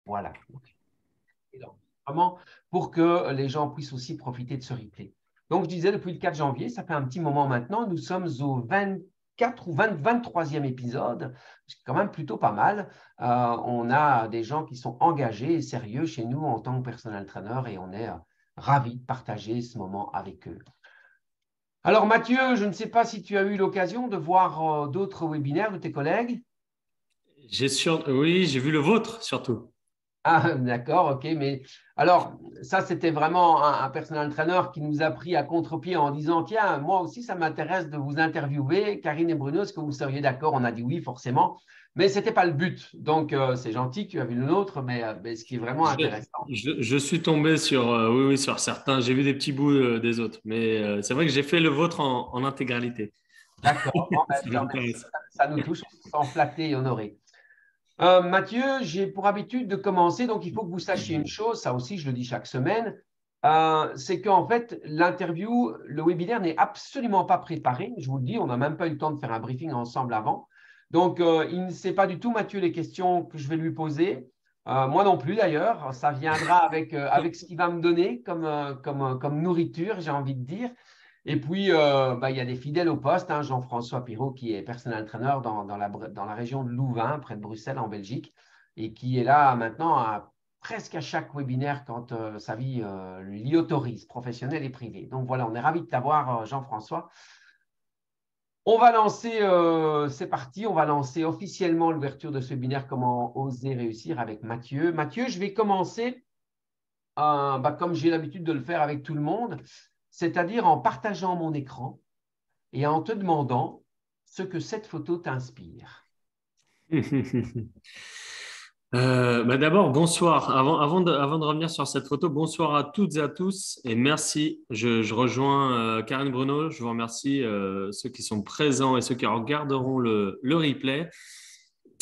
Voilà. Et donc, vraiment, pour que les gens puissent aussi profiter de ce replay. Donc, je disais, depuis le 4 janvier, ça fait un petit moment maintenant, nous sommes au 24 ou 23e épisode, c'est quand même plutôt pas mal. On a des gens qui sont engagés et sérieux chez nous en tant que personal trainer et on est ravis de partager ce moment avec eux. Alors, Mathieu, je ne sais pas si tu as eu l'occasion de voir d'autres webinaires de tes collègues. Oui, j'ai vu le vôtre surtout. Ah, d'accord, ok. Mais alors, ça, c'était vraiment un personal trainer qui nous a pris à contre-pied en disant, tiens, moi aussi, ça m'intéresse de vous interviewer. Karine et Bruno, est-ce que vous seriez d'accord? On a dit oui, forcément. Mais ce n'était pas le but. Donc, c'est gentil que tu as vu le nôtre, mais ce qui est vraiment Je, intéressant. je suis tombé sur, oui, oui, sur certains. J'ai vu des petits bouts des autres, mais c'est vrai que j'ai fait le vôtre en intégralité. D'accord. Bon, ben, Ça je te remercie. m'intéresse. Ça nous touche, on se sent flatté et honoré. Mathieu, j'ai pour habitude de commencer, donc il faut que vous sachiez une chose, ça aussi je le dis chaque semaine, c'est qu'en fait l'interview, le webinaire n'est absolument pas préparé, je vous le dis, on n'a même pas eu le temps de faire un briefing ensemble avant. Donc il ne sait pas du tout, Mathieu, les questions que je vais lui poser. Moi non plus d'ailleurs, ça viendra avec ce qu'il va me donner comme nourriture, j'ai envie de dire. Et puis, il y a des fidèles au poste, hein, Jean-François Pirot, qui est personal trainer dans la région de Louvain, près de Bruxelles, en Belgique, et qui est là maintenant presque à chaque webinaire quand sa vie l'y autorise, professionnelle et privée. Donc voilà, on est ravis de t'avoir, Jean-François. On va lancer, c'est parti, on va lancer officiellement l'ouverture de ce webinaire Comment oser réussir avec Mathieu. Mathieu, je vais commencer comme j'ai l'habitude de le faire avec tout le monde, c'est-à-dire en partageant mon écran et en te demandant ce que cette photo t'inspire. D'abord, bonsoir. Avant de revenir sur cette photo, bonsoir à toutes et à tous et merci. Je rejoins Karine Bruno. Je vous remercie ceux qui sont présents et ceux qui regarderont le replay.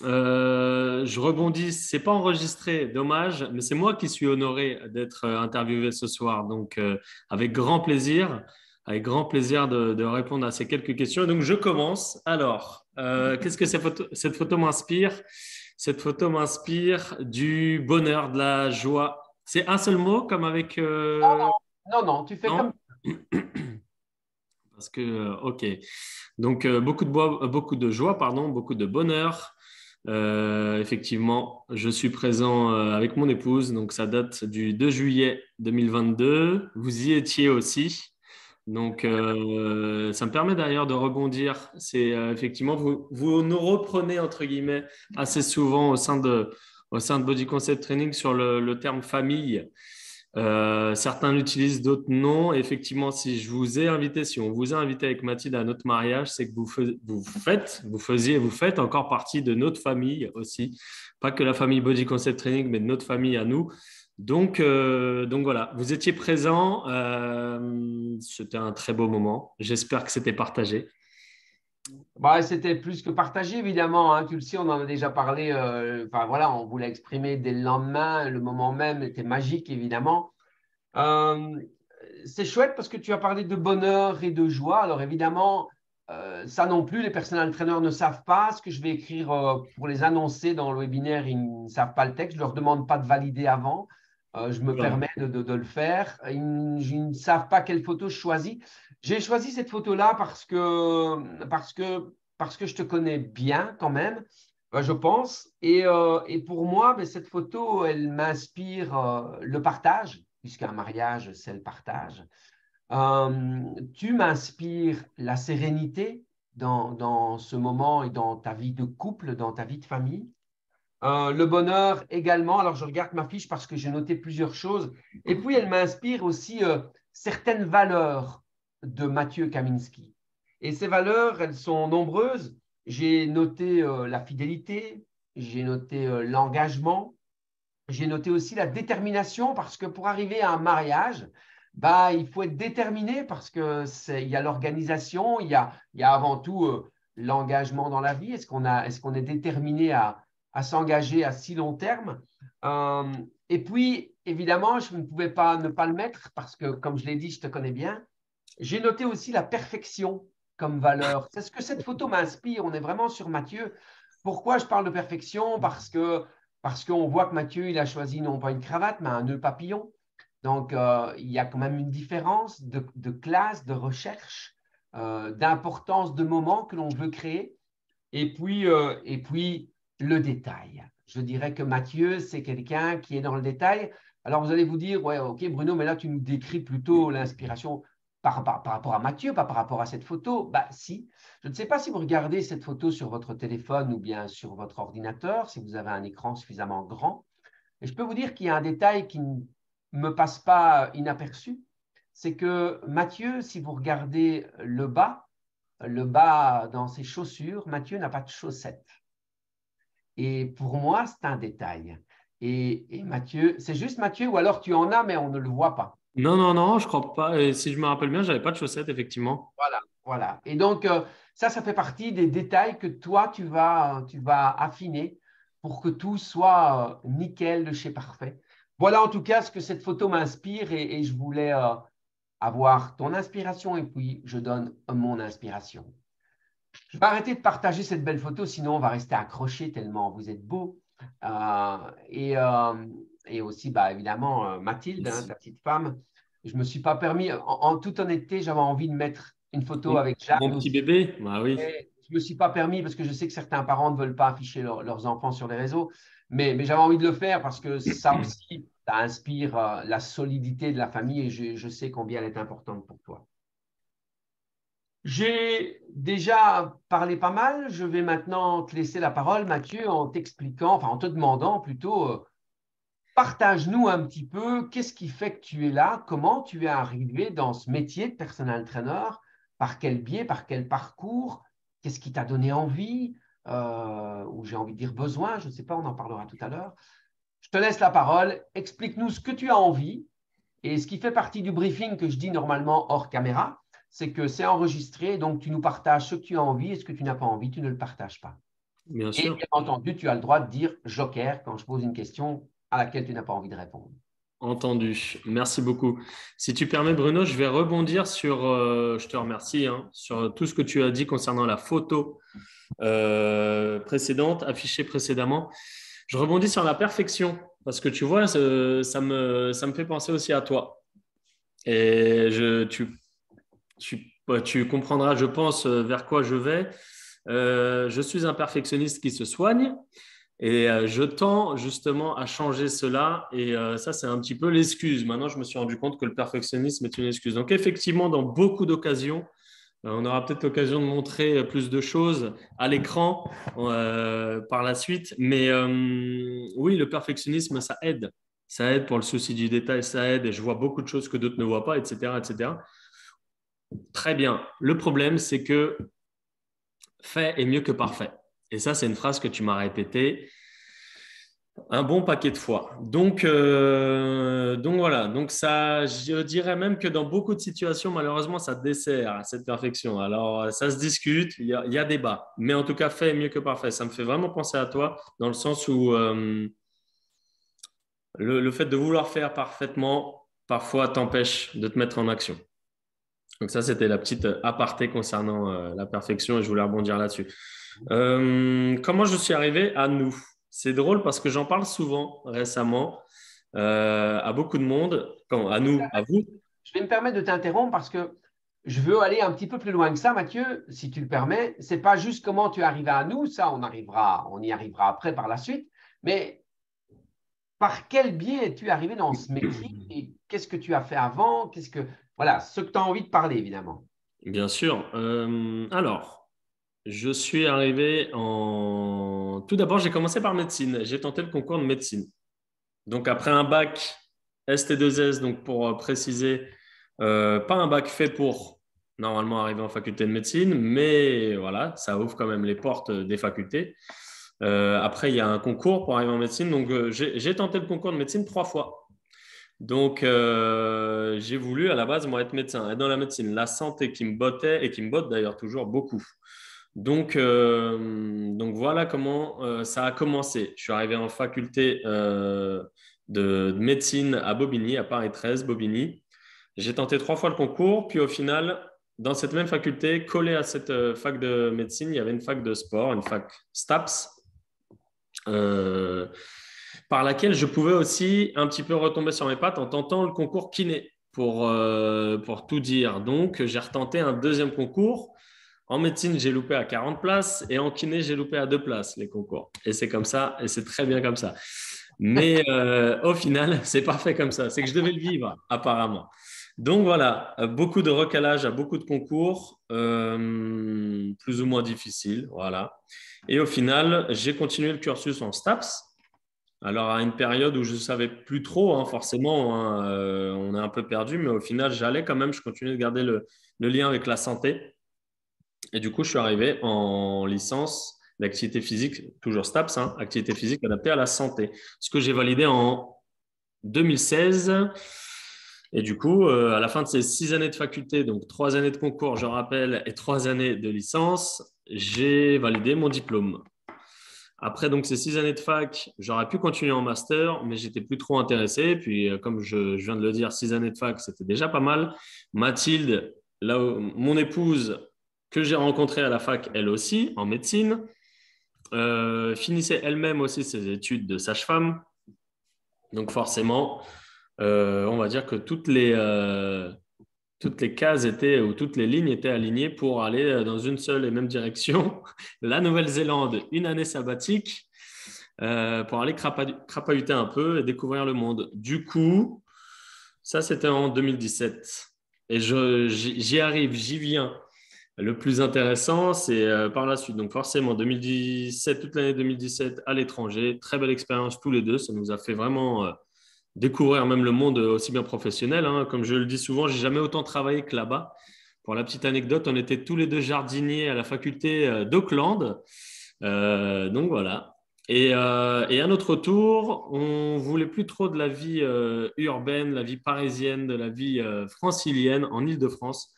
Je rebondis, c'est pas enregistré, dommage, mais c'est moi qui suis honoré d'être interviewé ce soir. Donc, avec grand plaisir de répondre à ces quelques questions. Donc, je commence. Alors, qu'est-ce que cette photo m'inspire? Cette photo m'inspire du bonheur, de la joie. C'est un seul mot, comme avec Non, non, tu fais comme… non? Parce que, ok. Donc, beaucoup de joie, pardon, beaucoup de bonheur. Effectivement, je suis présent avec mon épouse, donc ça date du 2 juillet 2022. Vous y étiez aussi. Donc, ça me permet d'ailleurs de rebondir. C'est effectivement, vous nous reprenez, entre guillemets, assez souvent au sein de Body Concept Training sur le terme famille. Certains l'utilisent, d'autres non. Effectivement, si on vous a invité avec Mathilde à notre mariage, c'est que vous faites encore partie de notre famille aussi. Pas que la famille Body Concept Training, mais de notre famille à nous. Donc voilà, vous étiez présents. C'était un très beau moment. J'espère que c'était partagé. Bah, c'était plus que partagé, évidemment, hein. Tu le sais, on en a déjà parlé. Enfin, voilà, on voulait exprimer dès le lendemain. Le moment même était magique, évidemment. Euh, c'est chouette parce que tu as parlé de bonheur et de joie. Alors, évidemment, ça non plus, les personal trainers ne savent pas ce que je vais écrire pour les annoncer dans le webinaire. Ils ne savent pas le texte. Je ne leur demande pas de valider avant. Je me Voilà. permets de le faire. Ils ne savent pas quelle photo je choisis. J'ai choisi cette photo-là parce que je te connais bien quand même, je pense. Et pour moi, ben, cette photo, elle m'inspire le partage, puisqu'un mariage, c'est le partage. Tu m'inspires la sérénité dans ce moment et dans ta vie de couple, dans ta vie de famille. Le bonheur également. Alors, je regarde ma fiche parce que j'ai noté plusieurs choses. Et puis, elle m'inspire aussi certaines valeurs de Mathieu Kaminski. Et ces valeurs, elles sont nombreuses. J'ai noté la fidélité, j'ai noté l'engagement, j'ai noté aussi la détermination parce que pour arriver à un mariage, bah, il faut être déterminé parce il y a l'organisation, il y a avant tout l'engagement dans la vie. Est-ce qu'on est déterminé à s'engager à si long terme? Euh, et puis, évidemment, je ne pouvais pas ne pas le mettre parce que, comme je l'ai dit, je te connais bien. J'ai noté aussi la perfection comme valeur. C'est ce que cette photo m'inspire. On est vraiment sur Mathieu. Pourquoi je parle de perfection? Parce que parce qu'on voit que Mathieu, il a choisi non pas une cravate, mais un nœud papillon. Donc, il y a quand même une différence de classe, de recherche, d'importance de moment que l'on veut créer. Et puis, le détail. Je dirais que Mathieu, c'est quelqu'un qui est dans le détail. Alors, vous allez vous dire, ouais, ok, Bruno, mais là, tu nous décris plutôt l'inspiration par rapport à Mathieu, pas par rapport à cette photo. Bah, si. Je ne sais pas si vous regardez cette photo sur votre téléphone ou bien sur votre ordinateur, si vous avez un écran suffisamment grand. Et je peux vous dire qu'il y a un détail qui ne me passe pas inaperçu. C'est que Mathieu, si vous regardez le bas dans ses chaussures, Mathieu n'a pas de chaussettes. Et pour moi, c'est un détail. Et Mathieu, c'est juste Mathieu, ou alors tu en as, mais on ne le voit pas. Non, non, non, je crois pas. Et si je me rappelle bien, j'avais pas de chaussettes, effectivement. Voilà, voilà. Et donc, ça fait partie des détails que toi, tu vas affiner pour que tout soit nickel de chez parfait. Voilà en tout cas ce que cette photo m'inspire et je voulais avoir ton inspiration et puis je donne mon inspiration. Je vais arrêter de partager cette belle photo, sinon on va rester accroché tellement vous êtes beau. Euh, et, euh, et aussi, bah, évidemment, Mathilde, hein, Merci. ta petite femme. Je ne me suis pas permis, en toute honnêteté, j'avais envie de mettre une photo avec Jeanne Mon petit aussi. bébé? Bah oui. Mais je ne me suis pas permis parce que je sais que certains parents ne veulent pas afficher leurs enfants sur les réseaux. Mais j'avais envie de le faire parce que ça aussi, ça inspire la solidité de la famille et je sais combien elle est importante pour toi. J'ai déjà parlé pas mal. Je vais maintenant te laisser la parole, Mathieu, en t'expliquant, enfin en te demandant plutôt, partage-nous un petit peu qu'est-ce qui fait que tu es là, comment tu es arrivé dans ce métier de personal trainer, par quel biais, par quel parcours, qu'est-ce qui t'a donné envie, ou j'ai envie de dire besoin, je ne sais pas, on en parlera tout à l'heure. Je te laisse la parole, explique-nous ce que tu as envie et ce qui fait partie du briefing que je dis normalement hors caméra, c'est que c'est enregistré, donc tu nous partages ce que tu as envie et ce que tu n'as pas envie, tu ne le partages pas. Bien Et sûr. bien entendu, tu as le droit de dire joker quand je pose une question à laquelle tu n'as pas envie de répondre. Entendu. Merci beaucoup. Si tu permets, Bruno, je vais rebondir sur, je te remercie, hein, sur tout ce que tu as dit concernant la photo précédente, affichée précédemment. Je rebondis sur la perfection parce que tu vois, ça me fait penser aussi à toi. Et tu comprendras, je pense, vers quoi je vais. Je suis un perfectionniste qui se soigne. Et je tends justement à changer cela. Et ça, c'est un petit peu l'excuse. Maintenant, je me suis rendu compte que le perfectionnisme est une excuse. Donc, effectivement, dans beaucoup d'occasions, on aura peut-être l'occasion de montrer plus de choses à l'écran par la suite. Mais oui, le perfectionnisme, ça aide. Ça aide pour le souci du détail, ça aide. Et je vois beaucoup de choses que d'autres ne voient pas, etc., etc. Très bien. Le problème, c'est que fait est mieux que parfait. Et ça, c'est une phrase que tu m'as répétée un bon paquet de fois. Donc voilà. Donc ça, je dirais même que dans beaucoup de situations, malheureusement, ça dessert cette perfection. Alors, ça se discute, il y a débat. Mais en tout cas, fait est mieux que parfait. Ça me fait vraiment penser à toi dans le sens où le fait de vouloir faire parfaitement, parfois, t'empêche de te mettre en action. Donc ça, c'était la petite aparté concernant la perfection et je voulais rebondir là-dessus. Comment je suis arrivé à nous? C'est drôle parce que j'en parle souvent récemment à beaucoup de monde. Quand, à nous, à vous? Je vais me permettre de t'interrompre parce que je veux aller un petit peu plus loin que ça, Mathieu, si tu le permets. C'est pas juste comment tu es arrivé à nous, ça, on y arrivera après par la suite, mais par quel biais es-tu arrivé dans ce métier et qu'est-ce que tu as fait avant? Voilà, ce que tu as envie de parler, évidemment. Bien sûr. Alors, je suis arrivé en... Tout d'abord, j'ai commencé par médecine. J'ai tenté le concours de médecine. Donc, après un bac ST2S, donc pour préciser, pas un bac fait pour normalement arriver en faculté de médecine, mais voilà, ça ouvre quand même les portes des facultés. Après, il y a un concours pour arriver en médecine. Donc, j'ai tenté le concours de médecine 3 fois. Donc, j'ai voulu à la base, moi, être médecin, être dans la médecine, la santé qui me bottait et qui me botte d'ailleurs toujours beaucoup. Donc voilà comment ça a commencé. Je suis arrivé en faculté de médecine à Bobigny, à Paris 13, Bobigny. J'ai tenté 3 fois le concours, puis au final, dans cette même faculté, collée à cette fac de médecine, il y avait une fac de sport, une fac STAPS. Euh, par laquelle je pouvais aussi un petit peu retomber sur mes pattes en tentant le concours kiné, pour tout dire. Donc, j'ai retenté un deuxième concours. En médecine, j'ai loupé à 40 places et en kiné, j'ai loupé à 2 places les concours. Et c'est comme ça, et c'est très bien comme ça. Mais au final, c'est parfait comme ça. C'est que je devais le vivre, apparemment. Donc voilà, beaucoup de recalage à beaucoup de concours, plus ou moins difficiles. Voilà. Et au final, j'ai continué le cursus en STAPS. Alors, à une période où je ne savais plus trop, hein, forcément, hein, on est un peu perdu, mais au final, j'allais quand même, je continuais de garder le lien avec la santé. Et du coup, je suis arrivé en licence d'activité physique, toujours STAPS, hein, activité physique adaptée à la santé, ce que j'ai validé en 2016. Et du coup, à la fin de ces 6 années de faculté, donc 3 années de concours, je rappelle, et 3 années de licence, j'ai validé mon diplôme. Après donc ces 6 années de fac, j'aurais pu continuer en master, mais j'étais plus trop intéressé. Puis comme je viens de le dire, 6 années de fac, c'était déjà pas mal. Mathilde, là, mon épouse que j'ai rencontrée à la fac, elle aussi, en médecine, finissait elle-même aussi ses études de sage-femme. Donc forcément, on va dire que toutes les cases étaient, ou toutes les lignes étaient alignées pour aller dans une seule et même direction. La Nouvelle-Zélande, une année sabbatique pour aller crapahuter un peu et découvrir le monde. Du coup, ça, c'était en 2017. Et j'y arrive, j'y viens. Le plus intéressant, c'est par la suite. Donc forcément, 2017, toute l'année 2017 à l'étranger, très belle expérience tous les deux. Ça nous a fait vraiment découvrir même le monde aussi bien professionnel, hein. Comme je le dis souvent, j'ai jamais autant travaillé que là-bas. Pour la petite anecdote, on était tous les deux jardiniers à la faculté d'Auckland. Donc voilà. Et à notre tour, on voulait plus trop de la vie urbaine, la vie parisienne, de la vie francilienne en Île-de-France.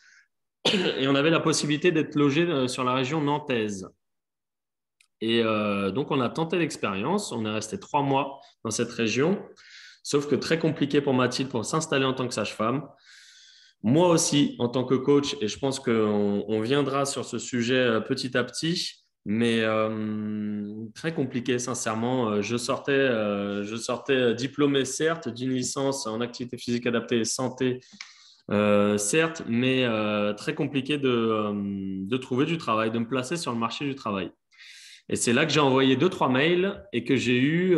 Et on avait la possibilité d'être logé sur la région nantaise. Et donc, on a tenté l'expérience. On est resté 3 mois dans cette région. Sauf que très compliqué pour Mathilde pour s'installer en tant que sage-femme. Moi aussi, en tant que coach, et je pense qu'on viendra sur ce sujet petit à petit, mais très compliqué, sincèrement. Je sortais diplômé, certes, d'une licence en activité physique adaptée et santé, certes, mais très compliqué de trouver du travail, de me placer sur le marché du travail. Et c'est là que j'ai envoyé 2, 3 mails et que j'ai eu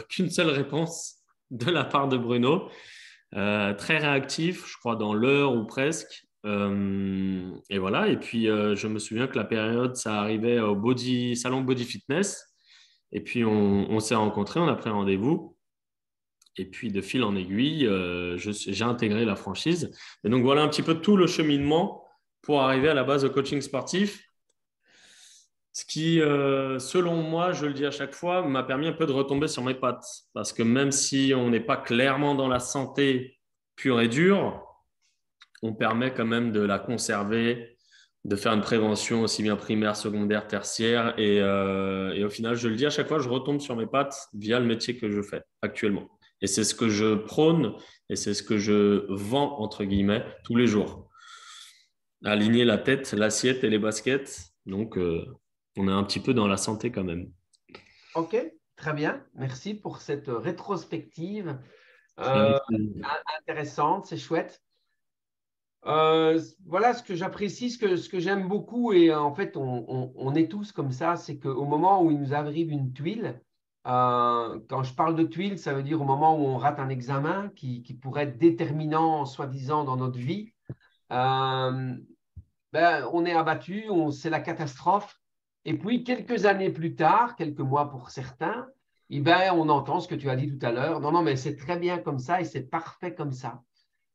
qu'une seule réponse de la part de Bruno. Très réactif, je crois dans l'heure ou presque. Et voilà. Et puis, je me souviens que la période, ça arrivait au salon Body Fitness. Et puis, on s'est rencontrés, on a pris rendez-vous. Et puis, de fil en aiguille, j'ai intégré la franchise. Et donc, voilà un petit peu tout le cheminement pour arriver à la base au coaching sportif. Ce qui, selon moi, je le dis à chaque fois, m'a permis un peu de retomber sur mes pattes. Parce que même si on n'est pas clairement dans la santé pure et dure, on permet quand même de la conserver, de faire une prévention aussi bien primaire, secondaire, tertiaire. Et au final, je le dis à chaque fois, je retombe sur mes pattes via le métier que je fais actuellement. Et c'est ce que je prône et c'est ce que je vends, entre guillemets, tous les jours. Aligner la tête, l'assiette et les baskets. Donc, on est un petit peu dans la santé quand même. Ok, très bien. Merci pour cette rétrospective euh, Avec plaisir. intéressante, c'est chouette. Voilà ce que j'apprécie, ce que j'aime beaucoup, et en fait, on est tous comme ça, c'est qu'au moment où il nous arrive une tuile, quand je parle de tuile, ça veut dire au moment où on rate un examen qui pourrait être déterminant, soi-disant, dans notre vie, euh, ben, on est abattu, c'est la catastrophe. Et puis, quelques années plus tard, quelques mois pour certains, eh ben, on entend ce que tu as dit tout à l'heure. Non, non, mais c'est très bien comme ça et c'est parfait comme ça.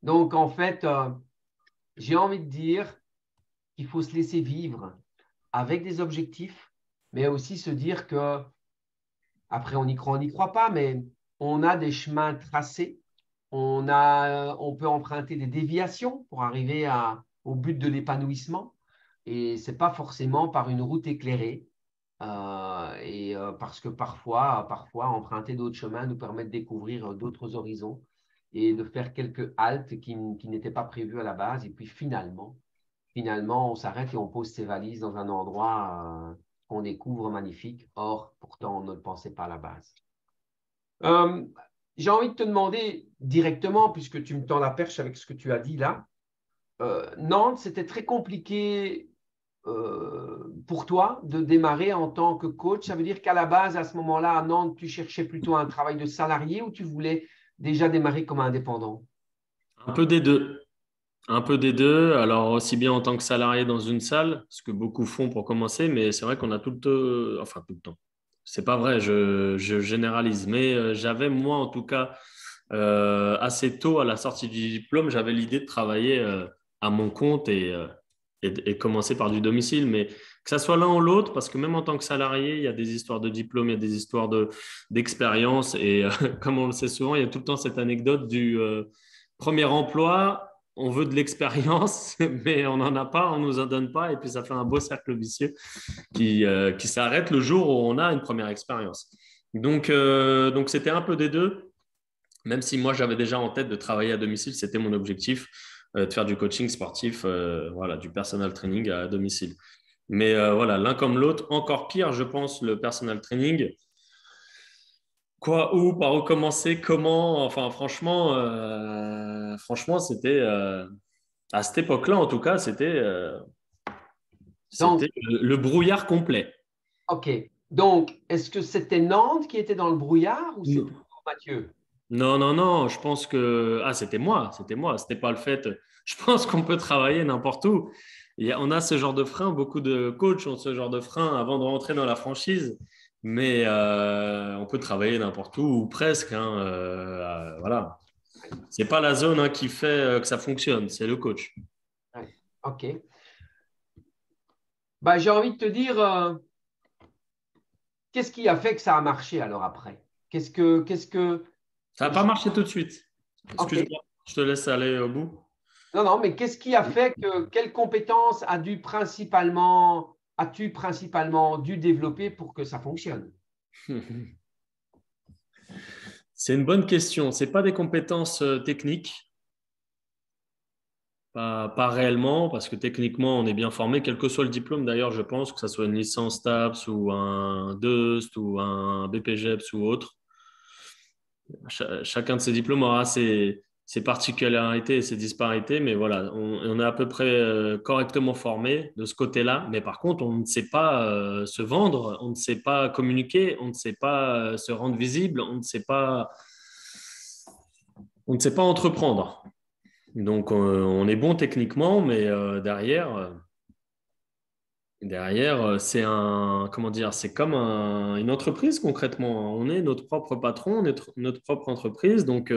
Donc, en fait, j'ai envie de dire qu'il faut se laisser vivre avec des objectifs, mais aussi se dire que, après, on n'y croit pas, mais on a des chemins tracés, on peut emprunter des déviations pour arriver au but de l'épanouissement, et c'est pas forcément par une route éclairée. Parce que parfois, emprunter d'autres chemins nous permet de découvrir d'autres horizons et de faire quelques haltes qui n'étaient pas prévues à la base. Et puis finalement, on s'arrête et on pose ses valises dans un endroit qu'on découvre magnifique. Or, pourtant, on ne le pensait pas à la base. Euh, j'ai envie de te demander directement, puisque tu me tends la perche avec ce que tu as dit là, Nantes, c'était très compliqué pour toi de démarrer en tant que coach. Ça veut dire qu'à la base, à ce moment-là, à Nantes, tu cherchais plutôt un travail de salarié ou tu voulais déjà démarrer comme indépendant? Un peu des deux. Un peu des deux. Alors, aussi bien en tant que salarié dans une salle, ce que beaucoup font pour commencer, mais c'est vrai qu'on a tout le temps, enfin tout le temps. C'est pas vrai, je généralise. Mais j'avais, moi en tout cas, assez tôt à la sortie du diplôme, j'avais l'idée de travailler à mon compte et commencer par du domicile. Mais que ça soit l'un ou l'autre, parce que même en tant que salarié, il y a des histoires de diplôme, il y a des histoires d'expérience. Et comme on le sait souvent, il y a tout le temps cette anecdote du premier emploi. On veut de l'expérience, mais on n'en a pas, on ne nous en donne pas. Et puis, ça fait un beau cercle vicieux qui s'arrête le jour où on a une première expérience. Donc c'était un peu des deux. Même si moi, j'avais déjà en tête de travailler à domicile, c'était mon objectif, de faire du coaching sportif, voilà, du personal training à domicile. Mais voilà, l'un comme l'autre, encore pire, je pense, le personal training. Quoi, où, par où commencer, comment, enfin, franchement, c'était, à cette époque-là, en tout cas, Donc, c'était le brouillard complet. OK. Donc, est-ce que c'était Nantes qui était dans le brouillard ou c'est Non. plutôt Mathieu? Non, non, non, je pense que… Ah, c'était moi, c'était pas le fait… Je pense qu'on peut travailler n'importe où. On a ce genre de frein, beaucoup de coachs ont ce genre de frein avant de rentrer dans la franchise, mais on peut travailler n'importe où, ou presque, hein, voilà. C'est pas la zone hein, qui fait que ça fonctionne, c'est le coach. Ouais. OK. Bah, j'ai envie de te dire, qu'est-ce qui a fait que ça a marché alors après? Qu'est-ce que… Ça n'a pas marché tout de suite. OK. Excuse-moi, je te laisse aller au bout. Non, non, mais qu'est-ce qui a fait que, quelles compétences as-tu principalement dû développer pour que ça fonctionne? C'est une bonne question. C'est pas des compétences techniques. Pas réellement, parce que techniquement, on est bien formé, quel que soit le diplôme d'ailleurs, je pense, que ce soit une licence TAPS ou un DEUST ou un BPGEPS ou autre. Chacun de ces diplômes aura ses particularités et ses disparités, mais voilà, on est à peu près correctement formé de ce côté-là. Mais par contre, on ne sait pas se vendre, on ne sait pas communiquer, on ne sait pas se rendre visible, on ne sait pas entreprendre. Donc, on est bon techniquement, mais derrière, c'est comment dire, c'est comme une entreprise concrètement. On est notre propre patron, notre propre entreprise. Donc,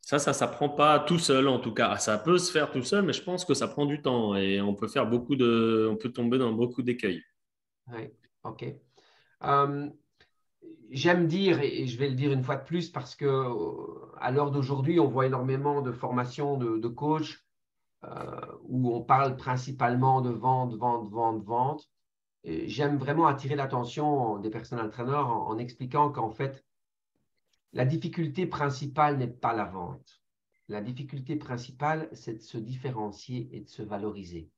ça s'apprend pas tout seul en tout cas. Ça peut se faire tout seul, mais je pense que ça prend du temps et on peut on peut tomber dans beaucoup d'écueils. Oui, OK. Euh, j'aime dire, et je vais le dire une fois de plus, parce que à l'heure d'aujourd'hui, on voit énormément de formations de coachs où on parle principalement de vente, vente, vente, vente. Et j'aime vraiment attirer l'attention des personal trainers en expliquant qu'en fait, la difficulté principale n'est pas la vente. La difficulté principale, c'est de se différencier et de se valoriser.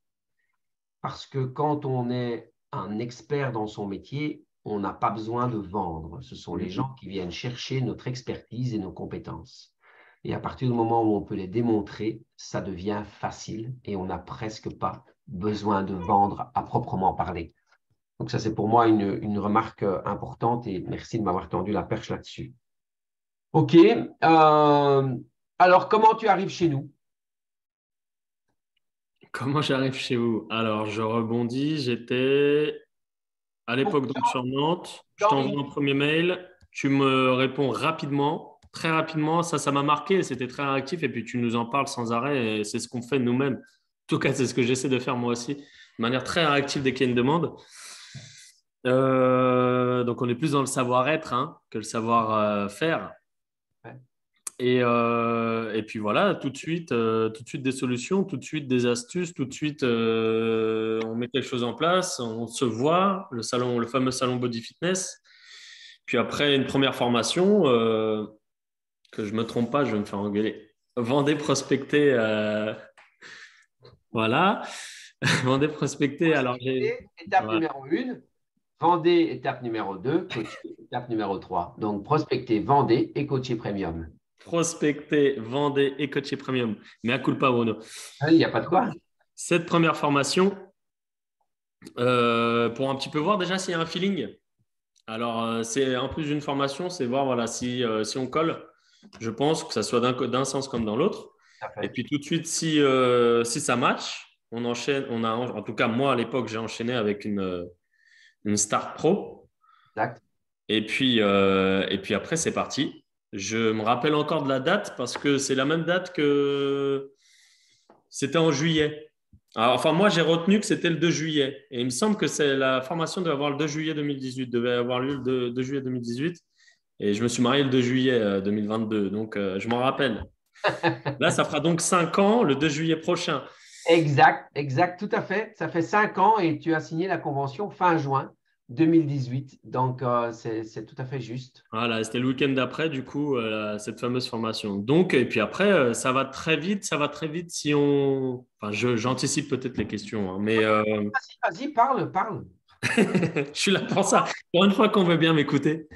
Parce que quand on est un expert dans son métier, on n'a pas besoin de vendre. Ce sont les gens qui viennent chercher notre expertise et nos compétences. Et à partir du moment où on peut les démontrer, ça devient facile et on n'a presque pas besoin de vendre à proprement parler. Donc ça, c'est pour moi une remarque importante et merci de m'avoir tendu la perche là-dessus. OK. Alors, comment tu arrives chez nous? Comment j'arrive chez vous? Alors, je rebondis. J'étais à l'époque donc sur Nantes. Je Dans- t'envoie un premier mail. Tu me réponds rapidement, très rapidement. Ça m'a marqué. C'était très réactif. Et puis, tu nous en parles sans arrêt. Et c'est ce qu'on fait nous-mêmes. En tout cas, c'est ce que j'essaie de faire moi aussi, de manière très réactive dès qu'il y a une demande. Donc, on est plus dans le savoir-être hein, que le savoir-faire. Ouais. Et puis voilà, tout de suite des solutions, tout de suite des astuces, tout de suite on met quelque chose en place, on se voit, le fameux salon Body Fitness. Puis après une première formation, que je me trompe pas, je vais me faire engueuler. Vendez, prospecter, voilà. Vendez, prospecter. Alors j'ai, Prospecter, étape voilà. numéro 1. Vendez, étape numéro 2, coacher, étape numéro 3. Donc, prospecter, vendez et coacher premium. Prospecter, vendez et coacher premium. Mais à culpa, Bruno. Il n'y a pas de quoi. Cette première formation, pour un petit peu voir déjà s'il y a un feeling. Alors, c'est en plus d'une formation, c'est voir voilà, si on colle. Je pense que ça soit d'un sens comme dans l'autre. Et puis tout de suite, si ça match, on enchaîne. En tout cas, moi à l'époque, j'ai enchaîné avec une Start Pro. Exact. Et puis après, c'est parti. Je me rappelle encore de la date parce que c'est la même date que c'était en juillet. Alors, enfin, moi, j'ai retenu que c'était le 2 juillet. Et il me semble que la formation devait avoir le 2 juillet 2018, devait avoir lieu le 2 juillet 2018. Et je me suis marié le 2 juillet 2022. Donc, je m'en rappelle. Là, ça fera donc 5 ans le 2 juillet prochain. Exact, tout à fait. Ça fait 5 ans et tu as signé la convention fin juin 2018. Donc, c'est tout à fait juste. Voilà, c'était le week-end d'après, du coup, cette fameuse formation. Donc, et puis après, ça va très vite. Ça va très vite si on. Enfin, j'anticipe peut-être les questions, hein, mais Vas-y, parle. je suis là pour ça. Pour une fois qu'on veut bien m'écouter.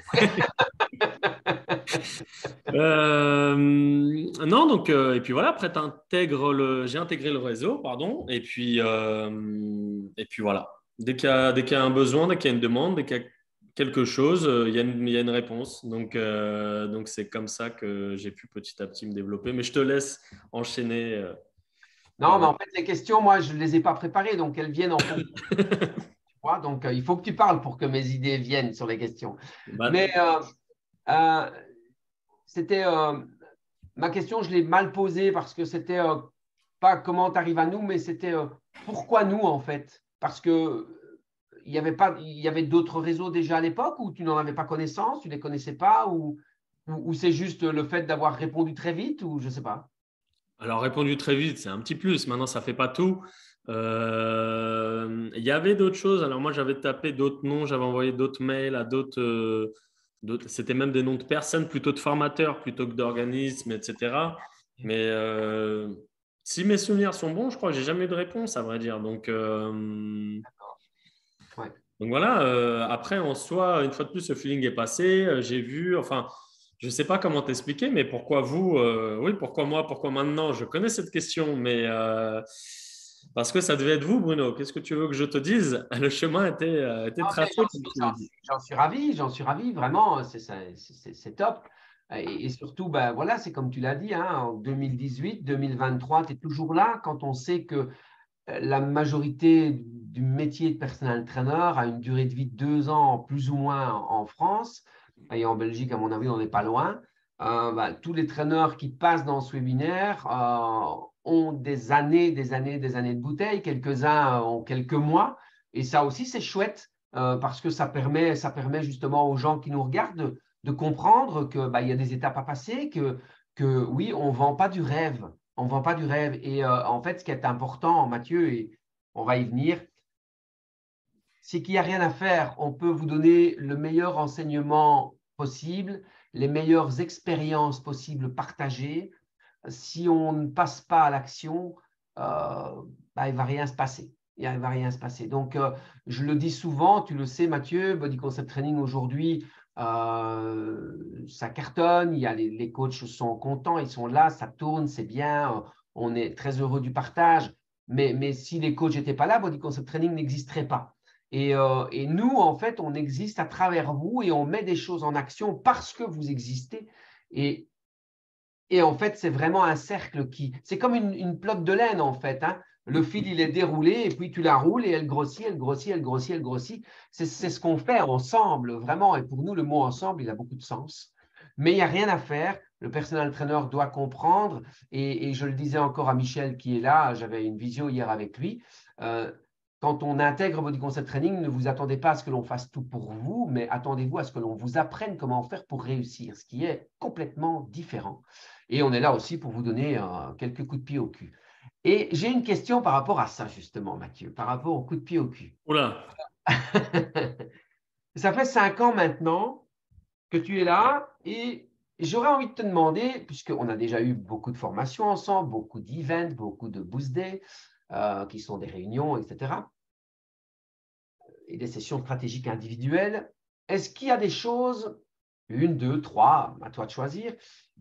Non, donc, et puis voilà, après, j'ai intégré le réseau, pardon, et puis voilà. Dès qu'il y a un besoin, dès qu'il y a une demande, dès qu'il y a quelque chose, il y a une réponse. Donc c'est comme ça que j'ai pu petit à petit me développer. Mais je te laisse enchaîner. Non, mais en fait, les questions, moi, je ne les ai pas préparées, donc elles viennent en fonction. Tu vois. Donc, il faut que tu parles pour que mes idées viennent sur les questions. Bah, Mais euh, c'était ma question, je l'ai mal posée parce que c'était pas comment tu arrives à nous, mais c'était pourquoi nous, en fait. Parce que il y avait d'autres réseaux déjà à l'époque où tu n'en avais pas connaissance, tu ne les connaissais pas, ou c'est juste le fait d'avoir répondu très vite, ou je ne sais pas. alors, répondu très vite, c'est un petit plus. Maintenant, ça ne fait pas tout. Il y avait d'autres choses. Alors, moi, j'avais tapé d'autres noms, j'avais envoyé d'autres mails à d'autres. C'était même des noms de personnes, plutôt de formateurs, plutôt que d'organismes, etc. Mais si mes souvenirs sont bons, je crois que j'ai jamais eu de réponse, à vrai dire. Ouais. Donc voilà, après, en soi, une fois de plus, ce feeling est passé. J'ai vu, enfin, je ne sais pas comment t'expliquer, mais pourquoi vous, oui, pourquoi moi, pourquoi maintenant? Je connais cette question, mais parce que ça devait être vous, Bruno. Qu'est-ce que tu veux que je te dise? Le chemin était Non, mais tracé, comme tu le dis. j'en suis ravi, vraiment, c'est top. Et surtout, ben, voilà, c'est comme tu l'as dit, hein, en 2018, 2023, tu es toujours là quand on sait que la majorité du métier de personal trainer a une durée de vie de 2 ans, plus ou moins en France. Et en Belgique, à mon avis, on n'est pas loin. Tous les traîneurs qui passent dans ce webinaire ont des années de bouteille. Quelques-uns ont quelques mois. Et ça aussi, c'est chouette parce que ça permet justement aux gens qui nous regardent de comprendre que, il y a des étapes à passer, que oui, on ne vend pas du rêve. On ne vend pas du rêve. Et en fait, ce qui est important, Mathieu, et on va y venir, c'est qu'il n'y a rien à faire. On peut vous donner le meilleur enseignement possible, les meilleures expériences possibles partagées. Si on ne passe pas à l'action, il ne va rien se passer. Il ne va rien se passer. Donc, je le dis souvent, tu le sais, Mathieu, Body Concept Training aujourd'hui, ça cartonne. Il y a les coachs sont contents, ils sont là, ça tourne, c'est bien. On est très heureux du partage. Mais si les coachs n'étaient pas là, Body Concept Training n'existerait pas. Et nous, en fait, on existe à travers vous et on met des choses en action parce que vous existez. Et, et en fait, c'est vraiment un cercle c'est comme une pelote de laine, en fait. Hein. Le fil, il est déroulé et puis tu la roules et elle grossit, elle grossit, elle grossit, elle grossit. C'est ce qu'on fait ensemble, vraiment. Et pour nous, le mot ensemble, il a beaucoup de sens. Mais il n'y a rien à faire. Le personal trainer doit comprendre. Et je le disais encore à Michel qui est là, j'avais une visio hier avec lui. Quand on intègre Body Concept Training, ne vous attendez pas à ce que l'on fasse tout pour vous, mais attendez-vous à ce que l'on vous apprenne comment faire pour réussir, ce qui est complètement différent. Et on est là aussi pour vous donner quelques coups de pied au cul. Et j'ai une question par rapport à ça, justement, Mathieu, par rapport aux coups de pied au cul. Oula, Ça fait 5 ans maintenant que tu es là et j'aurais envie de te demander, puisqu'on a déjà eu beaucoup de formations ensemble, beaucoup d'events, beaucoup de boost day, qui sont des réunions, etc. et des sessions stratégiques individuelles, est-ce qu'il y a des choses, une, deux, trois, à toi de choisir,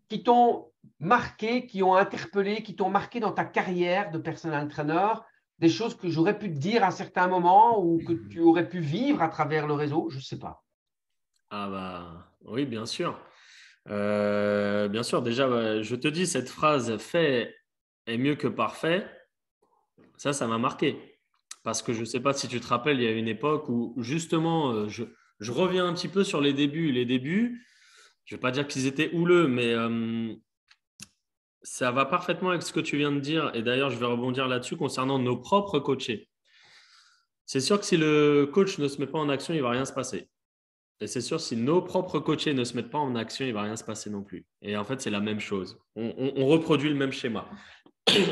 qui t'ont marqué, qui ont interpellé, qui t'ont marqué dans ta carrière de personal trainer, des choses que j'aurais pu te dire à certains moments ou que tu aurais pu vivre à travers le réseau, je ne sais pas. Ah bah oui, bien sûr. Bien sûr, déjà, je te dis, cette phrase fait est mieux que parfait, ça m'a marqué. Parce que je ne sais pas si tu te rappelles, il y a une époque où justement, je reviens un petit peu sur les débuts. Les débuts, je ne vais pas dire qu'ils étaient houleux, mais ça va parfaitement avec ce que tu viens de dire. Et d'ailleurs, je vais rebondir là-dessus concernant nos propres coachés. C'est sûr que si le coach ne se met pas en action, il ne va rien se passer. Et c'est sûr, si nos propres coachés ne se mettent pas en action, il ne va rien se passer non plus. Et en fait, c'est la même chose. On reproduit le même schéma.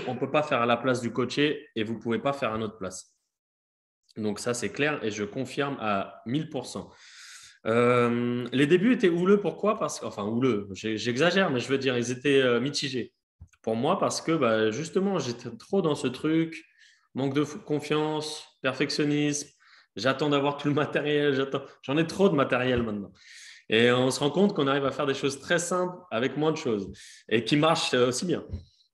On ne peut pas faire à la place du coaché et vous ne pouvez pas faire à notre place. Donc ça, c'est clair et je confirme à 1000%. Les débuts étaient houleux. Pourquoi? Enfin, houleux, j'exagère, mais je veux dire, ils étaient mitigés. Pour moi, parce que justement, j'étais trop dans ce truc, manque de confiance, perfectionnisme. J'attends d'avoir tout le matériel. J'en ai trop de matériel maintenant. Et on se rend compte qu'on arrive à faire des choses très simples avec moins de choses et qui marchent aussi bien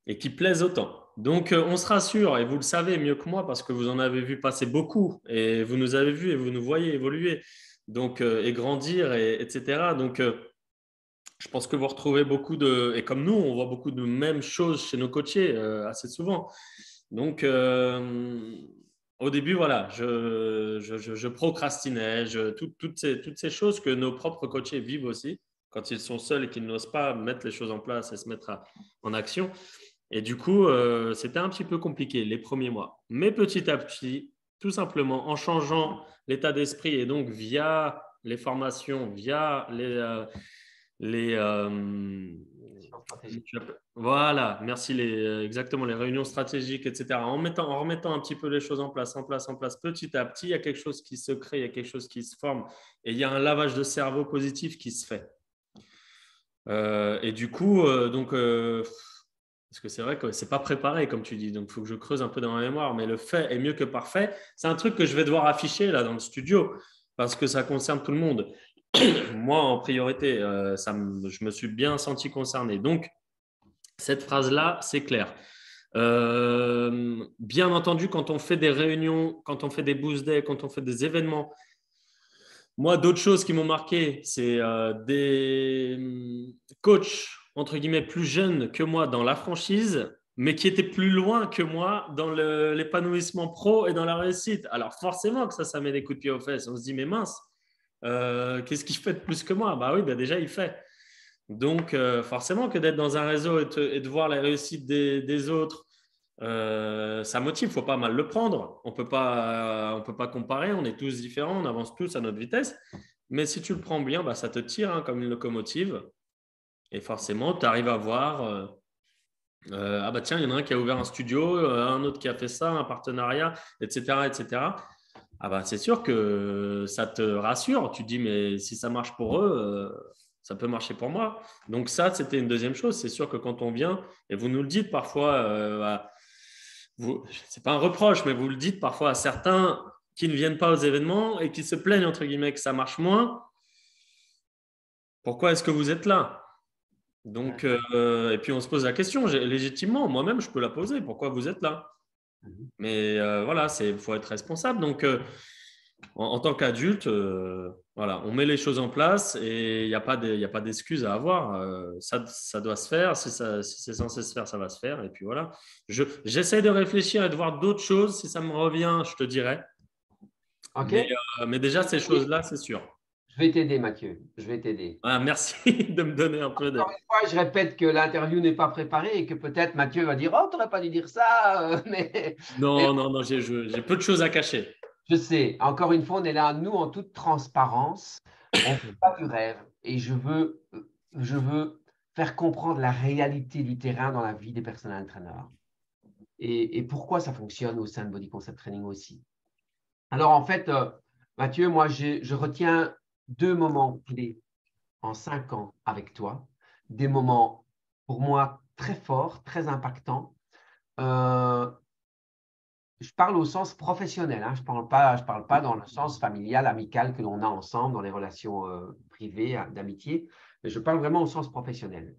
et qui plaisent autant. Donc, on se rassure et vous le savez mieux que moi parce que vous en avez vu passer beaucoup et vous nous avez vus et vous nous voyez évoluer donc, et grandir, etc. Donc, je pense que vous retrouvez beaucoup de… Et comme nous, on voit beaucoup de mêmes choses chez nos coachés assez souvent. Donc, au début, voilà, je procrastinais, toutes ces choses que nos propres coachés vivent aussi quand ils sont seuls et qu'ils n'osent pas mettre les choses en place et se mettre en action. Et du coup, c'était un petit peu compliqué les premiers mois. Mais petit à petit, tout simplement en changeant l'état d'esprit et donc via les formations, via les voilà, merci, exactement, les réunions stratégiques, etc. En remettant un petit peu les choses en place, petit à petit, il y a quelque chose qui se crée, il y a quelque chose qui se forme et il y a un lavage de cerveau positif qui se fait. Et du coup, parce que c'est vrai que c'est pas préparé, comme tu dis, donc il faut que je creuse un peu dans ma mémoire, mais le fait est mieux que parfait. C'est un truc que je vais devoir afficher là dans le studio parce que ça concerne tout le monde. Moi, en priorité, je me suis bien senti concerné. Donc, cette phrase-là, c'est clair. Bien entendu, quand on fait des réunions, quand on fait des boost days, quand on fait des événements, moi, d'autres choses qui m'ont marqué, c'est des coachs, entre guillemets, plus jeunes que moi dans la franchise, mais qui étaient plus loin que moi dans l'épanouissement pro et dans la réussite. Alors, forcément que ça met des coups de pied aux fesses. On se dit, mais mince, qu'est-ce qu'il fait de plus que moi? Bah oui, bah déjà, il fait. Donc, forcément que d'être dans un réseau et de voir la réussite des autres, ça motive, il faut pas mal le prendre. On peut pas comparer, on est tous différents, on avance tous à notre vitesse. Mais si tu le prends bien, bah, ça te tire hein, comme une locomotive. Et forcément, tu arrives à voir, ah bah tiens, il y en a un qui a ouvert un studio, un autre qui a fait ça, un partenariat, etc. etc. Ah bah, c'est sûr que ça te rassure. Tu te dis, mais si ça marche pour eux, ça peut marcher pour moi. Donc ça, c'était une deuxième chose. C'est sûr que quand on vient, et vous nous le dites parfois, c'est pas un reproche, mais vous le dites parfois à certains qui ne viennent pas aux événements et qui se plaignent, entre guillemets, que ça marche moins. Pourquoi est-ce que vous êtes là? Donc, et puis on se pose la question, légitimement, moi-même, je peux la poser. Pourquoi vous êtes là? Mais voilà, il faut être responsable. Donc, en tant qu'adulte, voilà, on met les choses en place et il n'y a pas d'excuses à avoir. Ça doit se faire. Si c'est censé se faire, ça va se faire. Et puis voilà. J'essaie de réfléchir et de voir d'autres choses. Si ça me revient, je te dirai. OK? Mais déjà, ces choses-là, c'est sûr. Je vais t'aider, Mathieu. Je vais t'aider. Ah, merci de me donner un peu de… Encore une fois, je répète que l'interview n'est pas préparée et que peut-être Mathieu va dire: «Oh, tu n'aurais pas dû dire ça. Mais Non, non, non, j'ai peu de choses à cacher. je sais, encore une fois, on est là, nous, en toute transparence. On ne fait pas du rêve et je veux faire comprendre la réalité du terrain dans la vie des personnels entraîneurs et pourquoi ça fonctionne au sein de Body Concept Training aussi. Alors, en fait, Mathieu, moi, je retiens deux moments clés en 5 ans avec toi, des moments pour moi très forts, très impactants. Euh, je parle au sens professionnel, hein. Je parle pas dans le sens familial, amical que l'on a ensemble dans les relations privées, d'amitié, mais je parle vraiment au sens professionnel.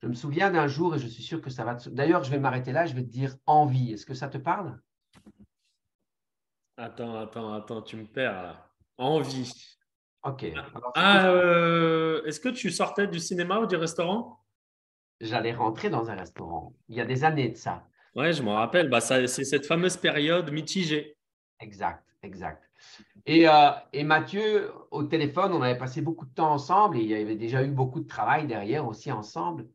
Je me souviens d'un jour, et je suis sûr que ça va te... D'ailleurs, je vais m'arrêter là, je vais te dire envie. Est-ce que ça te parle? Attends, tu me perds là. Envie. Ok. Alors, c'est Ah, possible. est-ce que tu sortais du cinéma ou du restaurant? J'allais rentrer dans un restaurant. Il y a des années de ça. Ouais, je m'en rappelle. Bah, c'est cette fameuse période mitigée. Exact, exact. Et Mathieu, au téléphone, on avait passé beaucoup de temps ensemble et il y avait déjà eu beaucoup de travail derrière aussi ensemble.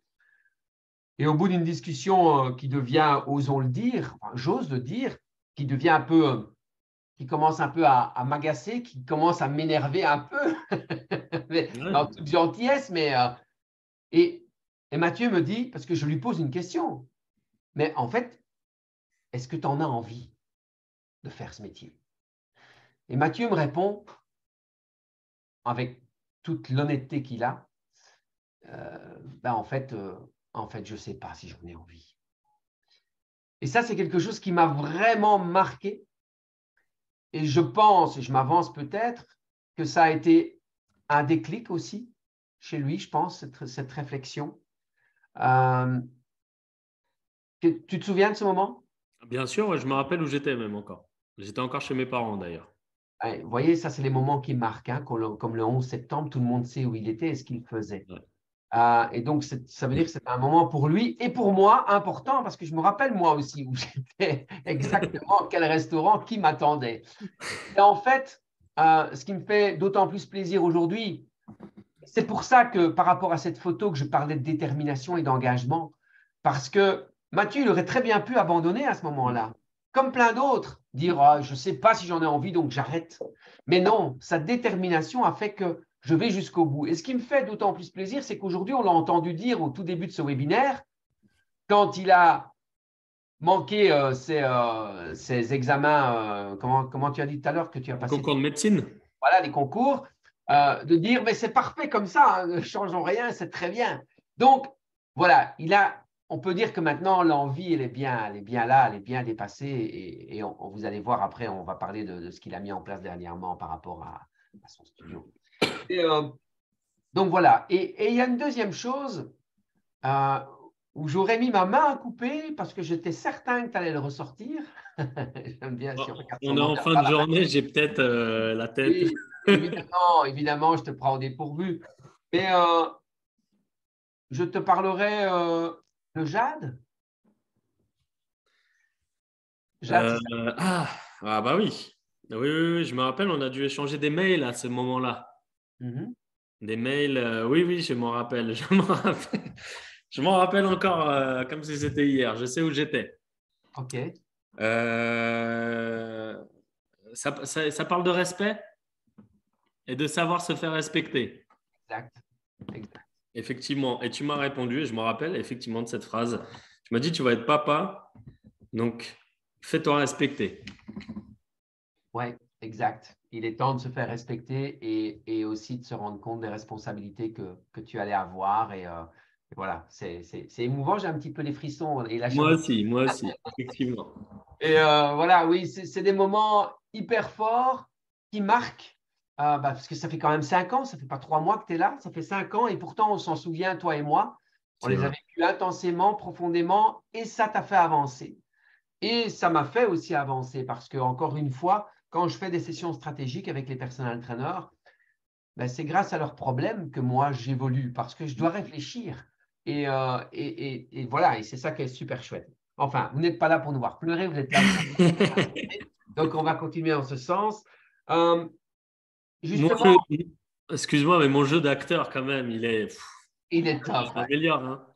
Et au bout d'une discussion qui devient, osons le dire, enfin, j'ose le dire, qui devient un peu, qui commence un peu à m'agacer, qui commence à m'énerver un peu, mais dans Ouais. toute gentillesse, et, et Mathieu me dit, parce que je lui pose une question, mais en fait, est-ce que tu en as envie de faire ce métier? Et Mathieu me répond, avec toute l'honnêteté qu'il a, ben en fait, je ne sais pas si j'en ai envie. Et ça, c'est quelque chose qui m'a vraiment marqué. Et je pense, et je m'avance peut-être, que ça a été un déclic aussi chez lui, je pense, cette réflexion. Euh, tu te souviens de ce moment? Bien sûr, ouais, je me rappelle où j'étais même encore. J'étais encore chez mes parents d'ailleurs. Ouais, vous voyez, ça, c'est les moments qui marquent, hein, comme le 11 septembre, tout le monde sait où il était et ce qu'il faisait. Ouais. Et donc, ça veut dire que c'est un moment pour lui et pour moi important parce que je me rappelle moi aussi où j'étais exactement, quel restaurant, qui m'attendait. Et en fait, ce qui me fait d'autant plus plaisir aujourd'hui, c'est pour ça que par rapport à cette photo que je parlais de détermination et d'engagement, parce que Mathieu, il aurait très bien pu abandonner à ce moment-là, comme plein d'autres, dire ah, je ne sais pas si j'en ai envie, donc j'arrête. Mais non, sa détermination a fait que je vais jusqu'au bout. Et ce qui me fait d'autant plus plaisir, c'est qu'aujourd'hui, on l'a entendu dire au tout début de ce webinaire, quand il a manqué ses examens, comment tu as dit tout à l'heure que tu as Le passé concours de médecine? voilà, les concours, de dire, mais c'est parfait comme ça, hein, ne changeons rien, c'est très bien. Donc, voilà, on peut dire que maintenant, l'envie, elle est bien là, elle est bien dépassée. Et vous allez voir après, on va parler de ce qu'il a mis en place dernièrement par rapport à son studio. Et, donc, voilà. Et il y a une deuxième chose euh, où j'aurais mis ma main à couper parce que j'étais certain que tu allais le ressortir. J'aime bien si on regarde On son est en fin de envers. journée, j'ai peut-être la tête. Oui, évidemment, je te prends au dépourvu. Mais je te parlerai de Jade. Jade, Euh, c'est ça. ah, ah, bah oui. Oui, je me rappelle, on a dû échanger des mails à ce moment-là. Mhm. Des mails, oui, oui, je m'en rappelle. Je m'en rappelle, je m'en rappelle encore comme si c'était hier. Je sais où j'étais. OK, Euh, ça parle de respect et de savoir se faire respecter. exact, exact. Effectivement. Et tu m'as répondu, et je me rappelle effectivement de cette phrase. Tu m'as dit, tu vas être papa, donc fais-toi respecter. Ouais, exact. Il est temps de se faire respecter et aussi de se rendre compte des responsabilités que tu allais avoir. Et voilà, c'est émouvant. J'ai un petit peu les frissons et la chaleur. Moi aussi, effectivement. Et voilà, oui, c'est des moments hyper forts qui marquent, parce que ça fait quand même 5 ans, ça fait pas 3 mois que tu es là, ça fait 5 ans et pourtant on s'en souvient, toi et moi, on C'est les a vrai. vécus intensément, profondément et ça t'a fait avancer. Et ça m'a fait aussi avancer parce que, encore une fois, quand je fais des sessions stratégiques avec les personnels entraîneurs, ben, c'est grâce à leurs problèmes que moi j'évolue parce que je dois réfléchir. Et voilà, et c'est ça qui est super chouette. Enfin, vous n'êtes pas là pour nous voir pleurer, vous êtes là pour nous voir. Donc, on va continuer en ce sens. Euh, Mon Justement, jeu, excuse-moi, mais mon jeu d'acteur, quand même, il est je top. Ouais. m'améliore, hein.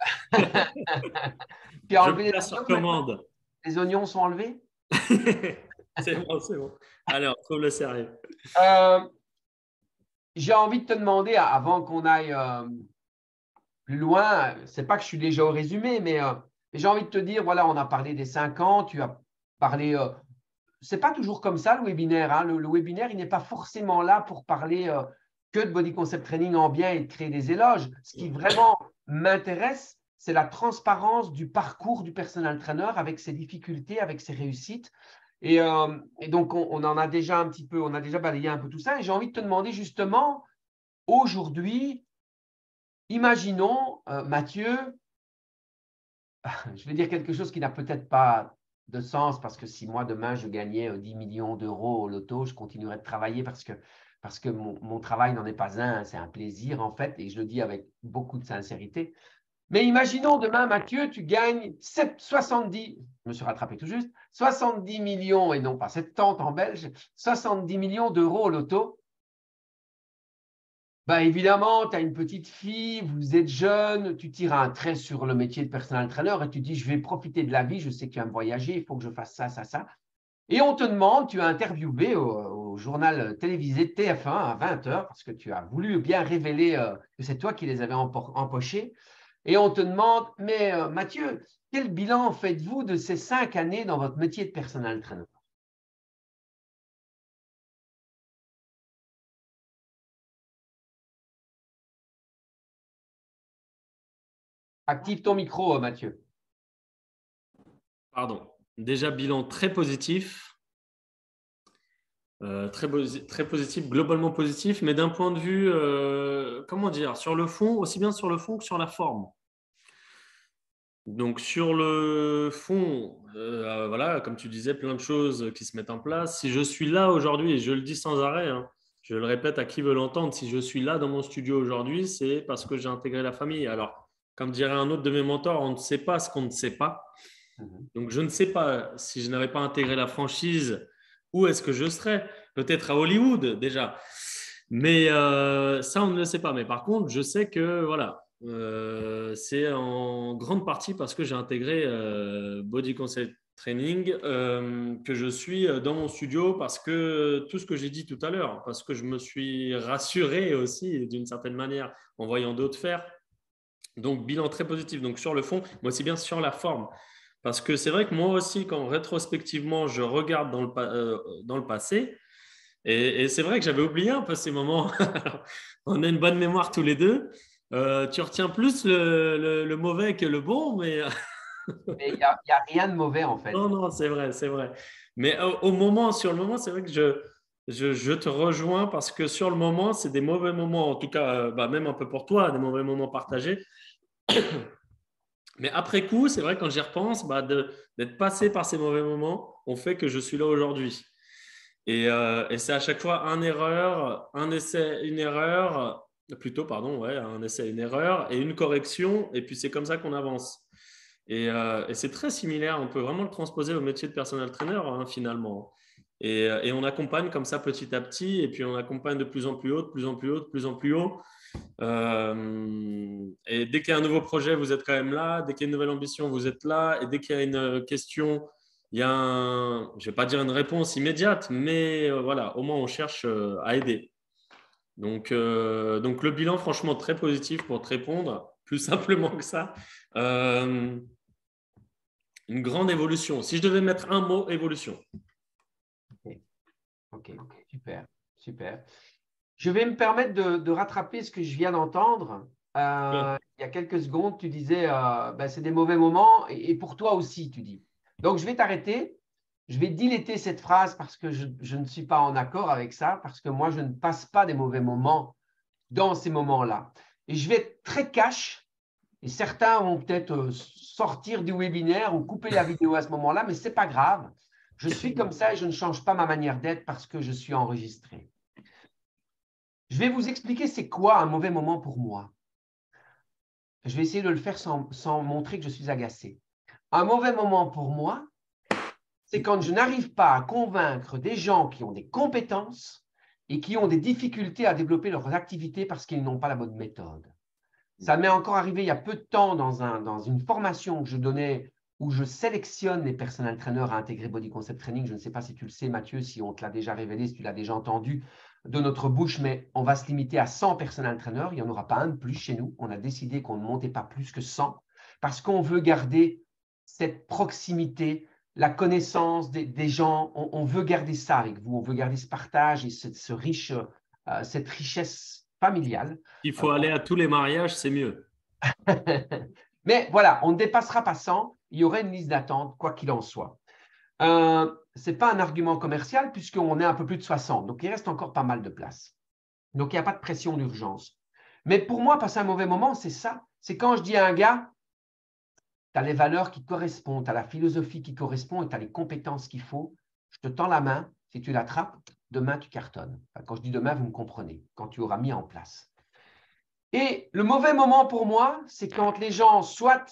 Tu as Je me enlevé les place sur oignons maintenant? commande. Les oignons sont enlevés? C'est bon, c'est bon. Allez, on trouve le sérieux. Euh, j'ai envie de te demander, avant qu'on aille plus loin, c'est pas que je suis déjà au résumé, mais j'ai envie de te dire, voilà, on a parlé des 5 ans, tu as parlé. C'est pas toujours comme ça le webinaire, hein. Le webinaire, il n'est pas forcément là pour parler que de body concept training en bien et de créer des éloges. Ce qui vraiment m'intéresse, c'est la transparence du parcours du personal trainer avec ses difficultés, avec ses réussites. Et donc, on en a déjà un petit peu, on a déjà balayé un peu tout ça. Et j'ai envie de te demander justement, aujourd'hui, imaginons, Mathieu, je vais dire quelque chose qui n'a peut-être pas de sens parce que si moi, demain, je gagnais 10 millions d'euros au loto, je continuerais de travailler parce que mon travail n'en est pas un, c'est un plaisir en fait, et je le dis avec beaucoup de sincérité. Mais imaginons demain, Mathieu, tu gagnes 70, je me suis rattrapé tout juste, 70 millions, et non pas 70 en belge, 70 millions d'euros au loto. Bah évidemment, tu as une petite fille, vous êtes jeune, tu tires un trait sur le métier de personal trainer et tu dis, je vais profiter de la vie, je sais que tu aimes voyager, il faut que je fasse ça, ça, ça. Et on te demande, tu as interviewé au journal télévisé TF1 à 20 heures parce que tu as voulu bien révéler que c'est toi qui les avais empochés. Et on te demande, mais Mathieu, quel bilan faites-vous de ces 5 années dans votre métier de personal trainer? Active ton micro, Mathieu. Pardon. Déjà, bilan très positif. Très positif, globalement positif, mais d'un point de vue, comment dire, sur le fond, aussi bien sur le fond que sur la forme. Donc sur le fond, voilà, comme tu disais, plein de choses qui se mettent en place. Si je suis là aujourd'hui, et je le dis sans arrêt, hein, je le répète à qui veut l'entendre, si je suis là dans mon studio aujourd'hui, c'est parce que j'ai intégré la famille. Alors, comme dirait un autre de mes mentors, on ne sait pas ce qu'on ne sait pas. Donc je ne sais pas si je n'avais pas intégré la franchise, où est-ce que je serais? Peut-être à Hollywood déjà. Mais ça, on ne le sait pas. Mais par contre, je sais que voilà, c'est en grande partie parce que j'ai intégré Body Concept Training que je suis dans mon studio parce que tout ce que j'ai dit tout à l'heure, parce que je me suis rassuré aussi d'une certaine manière en voyant d'autres faire. Donc, bilan très positif. Donc, sur le fond, mais aussi bien sur la forme. Parce que c'est vrai que moi aussi, quand rétrospectivement, je regarde dans le passé, et c'est vrai que j'avais oublié un peu ces moments. On a une bonne mémoire tous les deux. Tu retiens plus le mauvais que le bon, mais Mais il y a rien de mauvais en fait. non, non, c'est vrai, c'est vrai. Mais sur le moment, c'est vrai que je te rejoins parce que sur le moment, c'est des mauvais moments, en tout cas, bah, même un peu pour toi, des mauvais moments partagés. Mais après coup, c'est vrai, quand j'y repense, bah, d'être passé par ces mauvais moments, on fait que je suis là aujourd'hui. Et c'est à chaque fois un essai, une erreur, plutôt, pardon, ouais, un essai, une erreur et une correction. Et puis, c'est comme ça qu'on avance. Et c'est très similaire. On peut vraiment le transposer au métier de personal trainer, hein, finalement. Et on accompagne comme ça petit à petit. Et puis, on accompagne de plus en plus haut, de plus en plus haut, de plus en plus haut. Et dès qu'il y a un nouveau projet, vous êtes quand même là. Dès qu'il y a une nouvelle ambition, vous êtes là. Et dès qu'il y a une question, il y a je ne vais pas dire une réponse immédiate, mais voilà, au moins on cherche à aider. Donc le bilan, franchement, très positif pour te répondre, plus simplement que ça. Une grande évolution. Si je devais mettre un mot, évolution. Ok, super, super. Je vais me permettre de rattraper ce que je viens d'entendre. Il y a quelques secondes, tu disais, ben, c'est des mauvais moments et pour toi aussi, tu dis. Donc, je vais t'arrêter. Je vais diléter cette phrase parce que je ne suis pas en accord avec ça, parce que moi, je ne passe pas des mauvais moments dans ces moments-là. Et je vais être très cash, et certains vont peut-être sortir du webinaire ou couper la vidéo à ce moment-là, mais ce n'est pas grave. Je suis comme ça et je ne change pas ma manière d'être parce que je suis enregistré. Je vais vous expliquer c'est quoi un mauvais moment pour moi. Je vais essayer de le faire sans montrer que je suis agacé. Un mauvais moment pour moi, c'est quand je n'arrive pas à convaincre des gens qui ont des compétences et qui ont des difficultés à développer leurs activités parce qu'ils n'ont pas la bonne méthode. Ça m'est encore arrivé il y a peu de temps dans une formation que je donnais où je sélectionne les personal trainers à intégrer Body Concept Training. Je ne sais pas si tu le sais, Mathieu, si on te l'a déjà révélé, si tu l'as déjà entendu de notre bouche, mais on va se limiter à 100 personal trainers. Il n'y en aura pas un de plus chez nous. On a décidé qu'on ne montait pas plus que 100 parce qu'on veut garder cette proximité, la connaissance des gens. On veut garder ça avec vous. On veut garder ce partage et cette richesse familiale. Il faut aller à tous les mariages, c'est mieux. Mais voilà, on ne dépassera pas 100. Il y aurait une liste d'attente, quoi qu'il en soit. Ce n'est pas un argument commercial puisqu'on est un peu plus de 60. Donc, il reste encore pas mal de place. Donc, il n'y a pas de pression d'urgence. Mais pour moi, passer un mauvais moment, c'est ça. C'est quand je dis à un gars, tu as les valeurs qui correspondent, tu as la philosophie qui correspond et tu as les compétences qu'il faut. Je te tends la main. Si tu l'attrapes, demain, tu cartonnes. Enfin, quand je dis demain, vous me comprenez. Quand tu auras mis en place. Et le mauvais moment pour moi, c'est quand les gens soit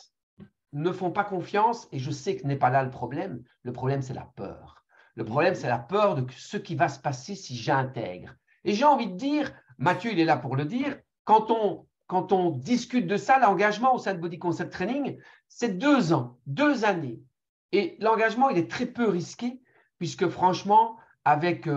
ne font pas confiance, et je sais que ce n'est pas là le problème. Le problème, c'est la peur. Le problème, c'est la peur de ce qui va se passer si j'intègre. Et j'ai envie de dire, Mathieu, il est là pour le dire, quand on discute de ça, l'engagement au sein de Body Concept Training, c'est 2 ans, 2 années. Et l'engagement, il est très peu risqué, puisque franchement, avec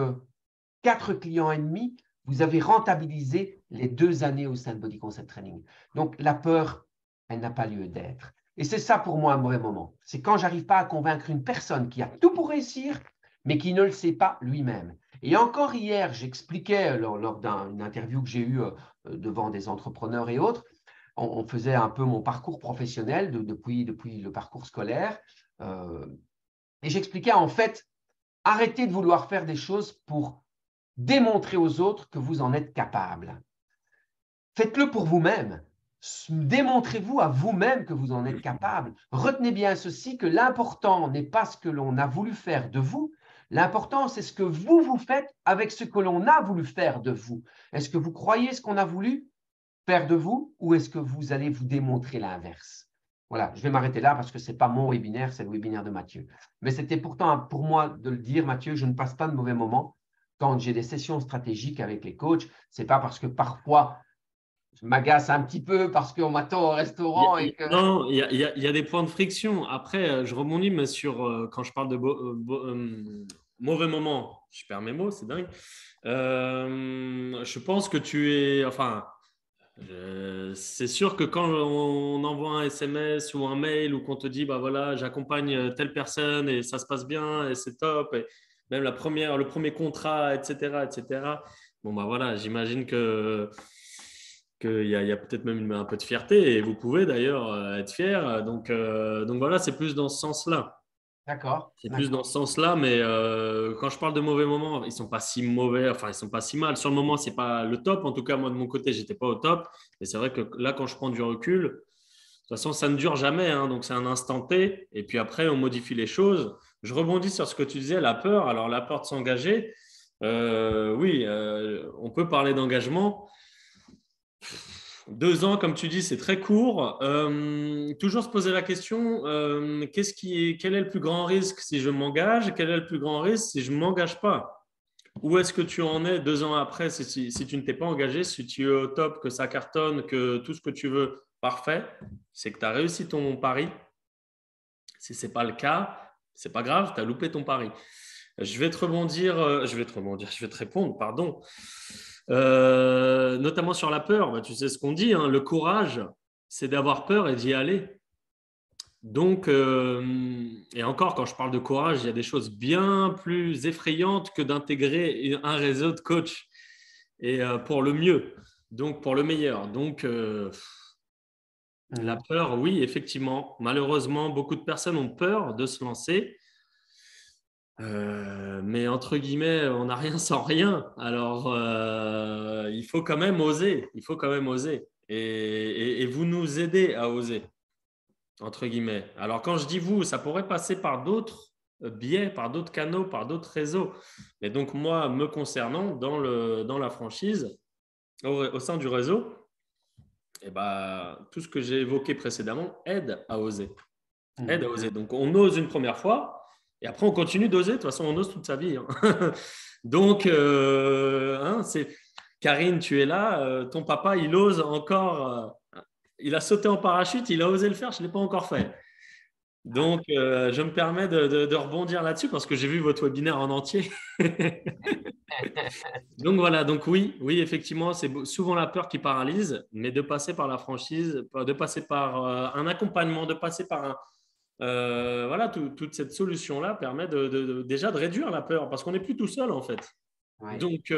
4 clients et demi, vous avez rentabilisé les 2 années au sein de Body Concept Training. Donc, la peur, elle n'a pas lieu d'être. Et c'est ça pour moi un mauvais moment. C'est quand je n'arrive pas à convaincre une personne qui a tout pour réussir, mais qui ne le sait pas lui-même. Et encore hier, j'expliquais lors d'une interview que j'ai eue devant des entrepreneurs et autres, on faisait un peu mon parcours professionnel depuis le parcours scolaire. Et j'expliquais en fait, arrêtez de vouloir faire des choses pour démontrer aux autres que vous en êtes capable. Faites-le pour vous-même. Démontrez-vous à vous-même que vous en êtes capable. Retenez bien ceci, que l'important n'est pas ce que l'on a voulu faire de vous. L'important, c'est ce que vous faites avec ce que l'on a voulu faire de vous. Est-ce que vous croyez ce qu'on a voulu faire de vous ou est-ce que vous allez vous démontrer l'inverse? Voilà, je vais m'arrêter là parce que ce n'est pas mon webinaire, c'est le webinaire de Mathieu. Mais c'était pourtant pour moi de le dire, Mathieu, je ne passe pas de mauvais moments quand j'ai des sessions stratégiques avec les coachs. Ce n'est pas parce que parfois je m'agace un petit peu parce qu'on m'attend au restaurant et que… Non, il y a des points de friction. Après, je rebondis, mais sur quand je parle de mauvais moments, je perds mes mots, c'est dingue. Je pense que tu es. Enfin, c'est sûr que quand on envoie un SMS ou un mail ou qu'on te dit, bah voilà, j'accompagne telle personne et ça se passe bien et c'est top, et même le premier contrat, etc., etc. Bon, bah voilà, j'imagine qu'il y a peut-être même un peu de fierté et vous pouvez d'ailleurs être fier. Donc voilà, c'est plus dans ce sens-là. D'accord, C'est plus dans d'accord. ce sens-là, mais quand je parle de mauvais moments, ils sont pas si mauvais, enfin ils sont pas si mal. Sur le moment, c'est pas le top. En tout cas, moi de mon côté, j'étais pas au top. Et c'est vrai que là, quand je prends du recul, de toute façon, ça ne dure jamais, hein, donc c'est un instant T. Et puis après, on modifie les choses. Je rebondis sur ce que tu disais, la peur. Alors la peur de s'engager, oui, on peut parler d'engagement. 2 ans, comme tu dis, c'est très court. Toujours se poser la question, quel est le plus grand risque si je m'engage? Quel est le plus grand risque si je ne m'engage pas? Où est-ce que tu en es 2 ans après si tu ne t'es pas engagé, si tu es au top, que ça cartonne, que tout ce que tu veux, parfait, c'est que tu as réussi ton pari. Si ce n'est pas le cas, c'est pas grave, tu as loupé ton pari. Je vais te répondre, pardon. Notamment sur la peur, bah, tu sais ce qu'on dit, hein, le courage, c'est d'avoir peur et d'y aller. Donc, et encore, quand je parle de courage, il y a des choses bien plus effrayantes que d'intégrer un réseau de coachs et pour le mieux, donc pour le meilleur. Donc, la peur, oui, effectivement. Malheureusement, beaucoup de personnes ont peur de se lancer. Mais entre guillemets, on n'a rien sans rien. Alors, il faut quand même oser. Il faut quand même oser. Et vous nous aidez à oser, entre guillemets. Alors, quand je dis vous, ça pourrait passer par d'autres biais, par d'autres canaux, par d'autres réseaux. Mais donc, moi, me concernant, dans la franchise, au sein du réseau, eh ben, tout ce que j'ai évoqué précédemment aide à oser. Aide à oser. Donc, on ose une première fois. Et après, on continue d'oser. De toute façon, on ose toute sa vie, hein. Donc, Karine, tu es là. Ton papa, il ose encore. Il a sauté en parachute. Il a osé le faire. Je ne l'ai pas encore fait. Donc, je me permets de rebondir là-dessus parce que j'ai vu votre webinaire en entier. Donc, voilà. Donc, oui, effectivement, c'est souvent la peur qui paralyse. Mais de passer par la franchise, de passer par un accompagnement, de passer par voilà, toute cette solution-là permet déjà de réduire la peur parce qu'on n'est plus tout seul en fait. Ouais. Donc,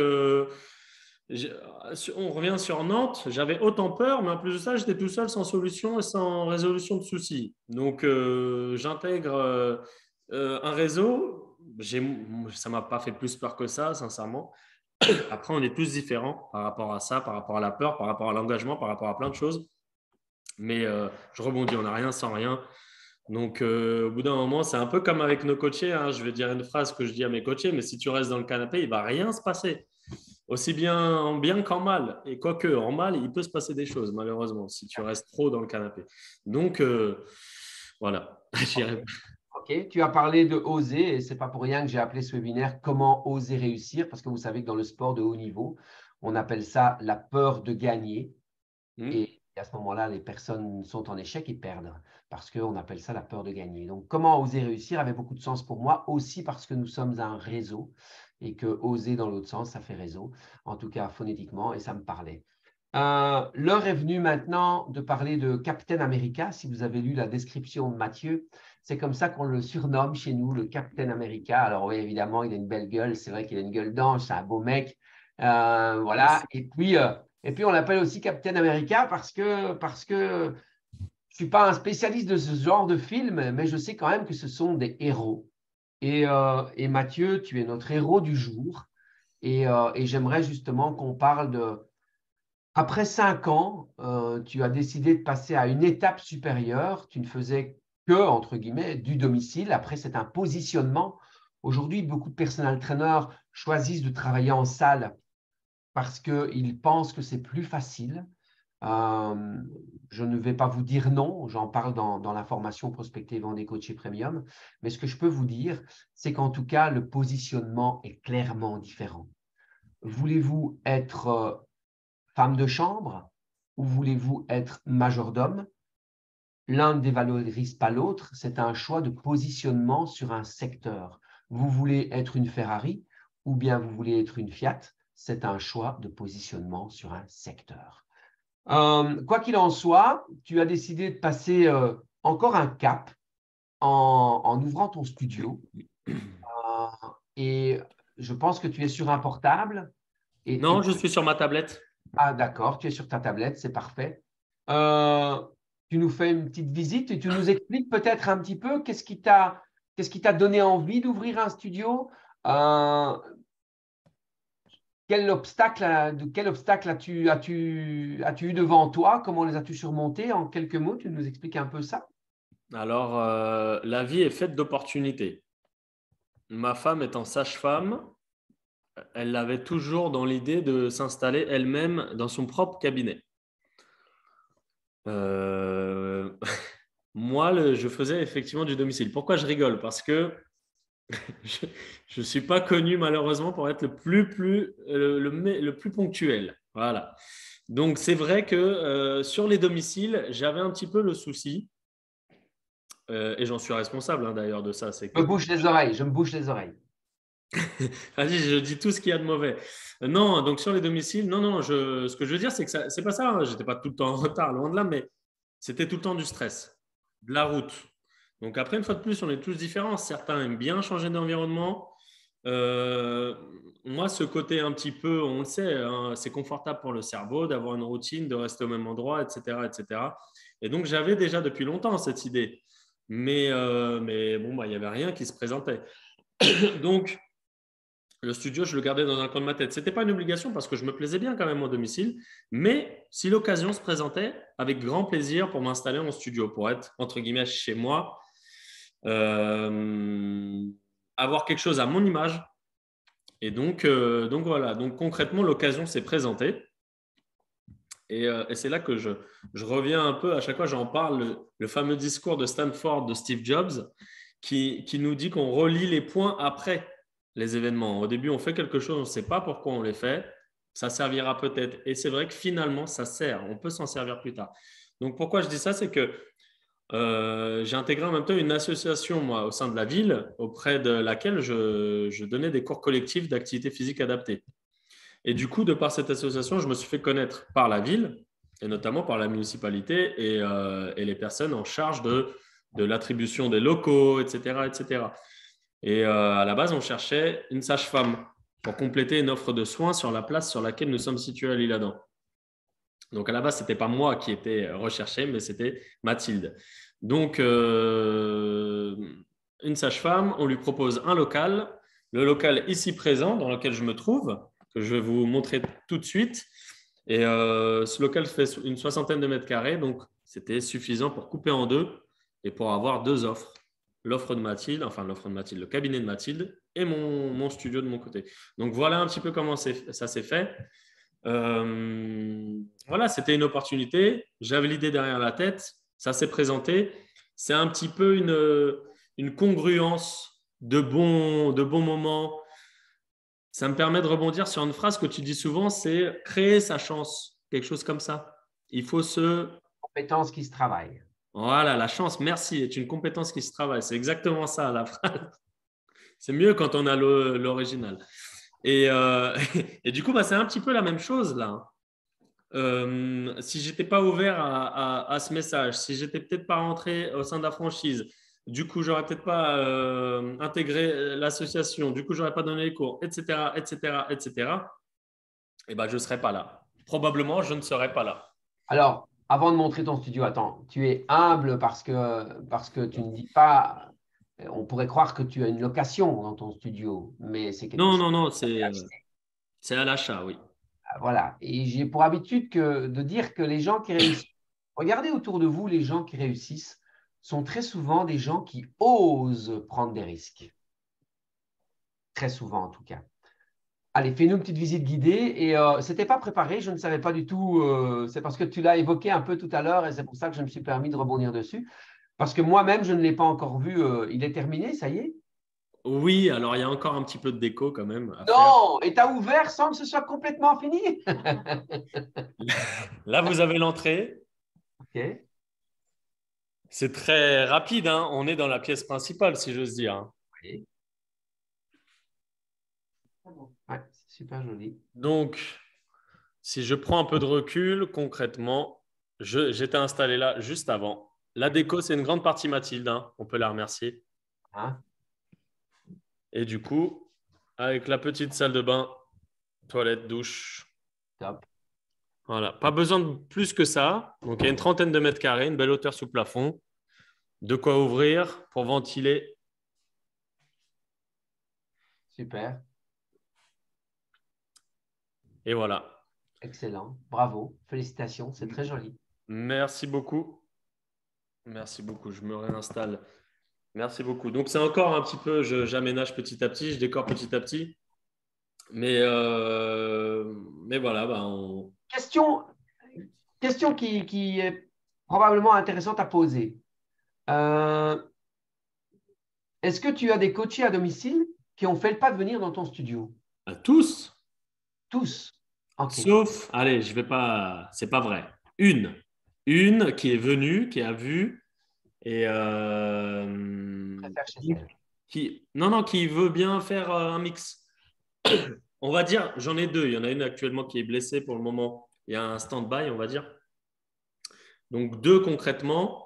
on revient sur Nantes, j'avais autant peur, mais en plus de ça, j'étais tout seul sans solution et sans résolution de soucis. Donc, j'intègre un réseau. Ça ne m'a pas fait plus peur que ça, sincèrement. Après, on est tous différents par rapport à ça, par rapport à la peur, par rapport à l'engagement, par rapport à plein de choses. Mais je rebondis, on n'a rien sans rien. Donc, au bout d'un moment, c'est un peu comme avec nos coachés, hein. Je vais dire une phrase que je dis à mes coachés, mais si tu restes dans le canapé, il ne va rien se passer. Aussi bien en bien qu'en mal. Et quoique, en mal, il peut se passer des choses, malheureusement, si tu restes trop dans le canapé. Donc, voilà. Ok, tu as parlé de oser et c'est pas pour rien que j'ai appelé ce webinaire Comment oser réussir parce que vous savez que dans le sport de haut niveau, on appelle ça la peur de gagner et à ce moment-là, les personnes sont en échec et perdent parce qu'on appelle ça la peur de gagner. Donc, comment oser réussir avait beaucoup de sens pour moi aussi parce que nous sommes un réseau et que oser dans l'autre sens, ça fait réseau, en tout cas phonétiquement et ça me parlait. L'heure est venue maintenant de parler de Captain America. Si vous avez lu la description de Mathieu, c'est comme ça qu'on le surnomme chez nous, le Captain America. Alors oui, évidemment, il a une belle gueule. C'est vrai qu'il a une gueule d'ange, c'est un beau mec. Voilà. Et puis, on l'appelle aussi Captain America parce que je ne suis pas un spécialiste de ce genre de film, mais je sais quand même que ce sont des héros. Et Mathieu, tu es notre héros du jour. Et j'aimerais justement qu'on parle de après 5 ans, tu as décidé de passer à une étape supérieure. Tu ne faisais que, entre guillemets, du domicile. Après, c'est un positionnement. Aujourd'hui, beaucoup de personal trainers choisissent de travailler en salle parce qu'ils pensent que c'est plus facile. Euh, je ne vais pas vous dire non, j'en parle dans la formation Prospecter, Vendez, Coacher Premium. Mais ce que je peux vous dire, c'est qu'en tout cas, le positionnement est clairement différent. Voulez-vous être femme de chambre ou voulez-vous être majordome? L'un ne dévalorise pas l'autre, c'est un choix de positionnement sur un secteur. Vous voulez être une Ferrari ou bien vous voulez être une Fiat, c'est un choix de positionnement sur un secteur. Quoi qu'il en soit, tu as décidé de passer encore un cap en ouvrant ton studio. Et je pense que tu es sur un portable. Non, je suis sur ma tablette. Ah, d'accord, tu es sur ta tablette, c'est parfait. Tu nous fais une petite visite et tu nous expliques peut-être un petit peu qu'est-ce qui t'a donné envie d'ouvrir un studio? Euh, quel obstacle as-tu eu devant toi? Comment les as-tu surmontés? En quelques mots, tu nous expliques un peu ça? Alors, la vie est faite d'opportunités. Ma femme étant sage-femme, elle avait toujours dans l'idée de s'installer elle-même dans son propre cabinet. Euh, Moi, je faisais effectivement du domicile. Pourquoi je rigole? Parce que je ne suis pas connu malheureusement pour être le plus ponctuel. Voilà. Donc, c'est vrai que sur les domiciles, j'avais un petit peu le souci, et j'en suis responsable hein, d'ailleurs de ça. C'est Je que me bouche les oreilles, je me bouche les oreilles. Vas-y, je dis tout ce qu'il y a de mauvais. Non, donc sur les domiciles, non, non, ce que je veux dire, c'est que ça, c'est pas ça. Hein. J'étais pas tout le temps en retard, loin de là, mais c'était tout le temps du stress, de la route. Donc après, une fois de plus, on est tous différents. Certains aiment bien changer d'environnement. Euh, Moi, ce côté un petit peu, on le sait, hein, c'est confortable pour le cerveau d'avoir une routine, de rester au même endroit, etc., etc. Et donc, j'avais déjà depuis longtemps cette idée. Mais bon, bah, il n'y avait rien qui se présentait. Donc, le studio, je le gardais dans un coin de ma tête. Ce n'était pas une obligation parce que je me plaisais bien quand même au domicile. Mais si l'occasion se présentait, avec grand plaisir pour m'installer en studio, pour être, entre guillemets, chez moi, euh, avoir quelque chose à mon image. Et donc voilà. Donc concrètement, l'occasion s'est présentée. Et c'est là que je reviens un peu, à chaque fois j'en parle, le fameux discours de Stanford de Steve Jobs qui nous dit qu'on relie les points après les événements. Au début, on fait quelque chose, on ne sait pas pourquoi on les fait, ça servira peut-être. Et c'est vrai que finalement, ça sert, on peut s'en servir plus tard. Donc pourquoi je dis ça, c'est que j'ai intégré en même temps une association moi, au sein de la ville auprès de laquelle je donnais des cours collectifs d'activité physique adaptée. Et du coup, de par cette association, je me suis fait connaître par la ville et notamment par la municipalité et les personnes en charge de l'attribution des locaux, etc., etc. Et à la base, on cherchait une sage-femme. pour compléter une offre de soins sur la place sur laquelle nous sommes situés à l'Isle-Adam. Donc, à la base, ce n'était pas moi qui étais recherché, mais c'était Mathilde. Donc, une sage-femme, on lui propose un local, le local ici présent dans lequel je me trouve, que je vais vous montrer tout de suite. Et ce local fait une 60aine de mètres carrés, donc c'était suffisant pour couper en deux et pour avoir deux offres. L'offre de Mathilde, le cabinet de Mathilde et mon studio de mon côté. Donc, voilà un petit peu comment ça s'est fait. Voilà, c'était une opportunité. J'avais l'idée derrière la tête. Ça s'est présenté. C'est un petit peu une congruence de bons moments. Ça me permet de rebondir sur une phrase que tu dis souvent, c'est créer sa chance. Quelque chose comme ça. Il faut se… Compétence qui se travaille. Voilà, la chance, merci, est une compétence qui se travaille. C'est exactement ça, la phrase. C'est mieux quand on a l'original. Et, et du coup, c'est un petit peu la même chose là. Si je n'étais pas ouvert à ce message, si je n'étais peut-être pas rentré au sein de la franchise, du coup, je n'aurais peut-être pas intégré l'association, du coup, je n'aurais pas donné les cours, etc., etc., etc., et ben, je ne serais pas là. Probablement, je ne serais pas là. Alors, avant de montrer ton studio, attends, tu es humble parce que tu ne dis pas, on pourrait croire que tu as une location dans ton studio, mais c'est quelque Non, chose non, non, que tu as acheté. c'est à l'achat, oui. Voilà. Et j'ai pour habitude de dire que les gens qui réussissent, regardez autour de vous, les gens qui réussissent sont très souvent des gens qui osent prendre des risques. Très souvent, en tout cas. Allez, fais-nous une petite visite guidée. Et ce n'était pas préparé, je ne savais pas du tout. C'est parce que tu l'as évoqué un peu tout à l'heure et c'est pour ça que je me suis permis de rebondir dessus. Parce que moi-même, je ne l'ai pas encore vu. Il est terminé, ça y est? Oui, alors il y a encore un petit peu de déco quand même à faire. Non! Et tu as ouvert sans que ce soit complètement fini? Là, vous avez l'entrée. OK. C'est très rapide, hein. On est dans la pièce principale, si j'ose dire, hein. Oui. Ouais, c'est super joli. Donc, si je prends un peu de recul, concrètement, j'étais installé là juste avant. La déco, c'est une grande partie Mathilde, hein. On peut la remercier. Hein? Et du coup, avec la petite salle de bain, toilette, douche. Top. Voilà, pas besoin de plus que ça. Donc, il y a une 30aine de mètres carrés, une belle hauteur sous plafond. De quoi ouvrir pour ventiler. Super. Et voilà. Excellent. Bravo. Félicitations. C'est très joli. Merci beaucoup. Merci beaucoup. Je me réinstalle. Merci beaucoup. Donc, c'est encore un petit peu, j'aménage petit à petit, je décore petit à petit. Mais voilà, Question, question qui est probablement intéressante à poser. Euh, Est-ce que tu as des coachés à domicile qui ont fait le pas de venir dans ton studio? à tous, Tous. OK. sauf, allez, je vais pas, c'est pas vrai. Une qui est venue, qui a vu et Préfère chez elle. non, non, qui veut bien faire un mix. On va dire, j'en ai deux. Il y en a une actuellement qui est blessée pour le moment. Il y a un stand-by, on va dire. Donc, deux concrètement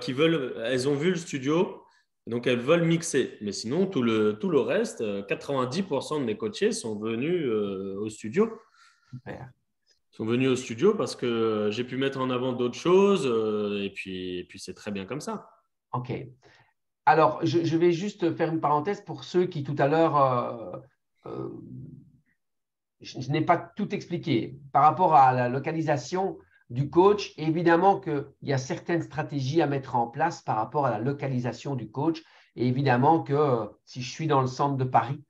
qui veulent, elles ont vu le studio, donc elles veulent mixer. Mais sinon, tout le reste, 90% de mes coachés sont venus au studio. Super. Sont venus au studio parce que j'ai pu mettre en avant d'autres choses et puis c'est très bien comme ça. OK. Alors, je vais juste faire une parenthèse pour ceux qui tout à l'heure, euh, je n'ai pas tout expliqué. Par rapport à la localisation du coach, évidemment qu'il y a certaines stratégies à mettre en place par rapport à la localisation du coach. Et évidemment que si je suis dans le centre de Paris,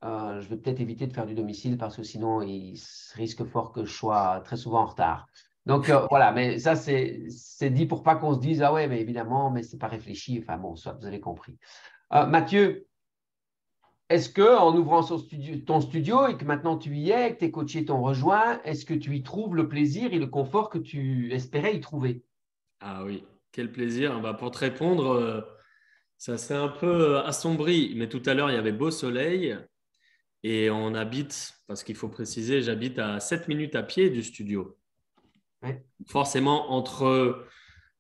je vais peut-être éviter de faire du domicile parce que sinon, il risque fort que je sois très souvent en retard. Donc voilà, mais ça, c'est dit pour pas qu'on se dise, ah ouais, mais évidemment, mais c'est pas réfléchi. Enfin bon, soit vous avez compris. Mathieu, est-ce que en ouvrant ton studio et que maintenant tu y es, que tes coachés t'ont rejoint, est-ce que tu y trouves le plaisir et le confort que tu espérais y trouver? Ah oui, quel plaisir. Pour te répondre, ça s'est un peu assombri. Mais tout à l'heure, il y avait beau soleil et on habite, parce qu'il faut préciser, j'habite à 7 minutes à pied du studio. Ouais. Forcément,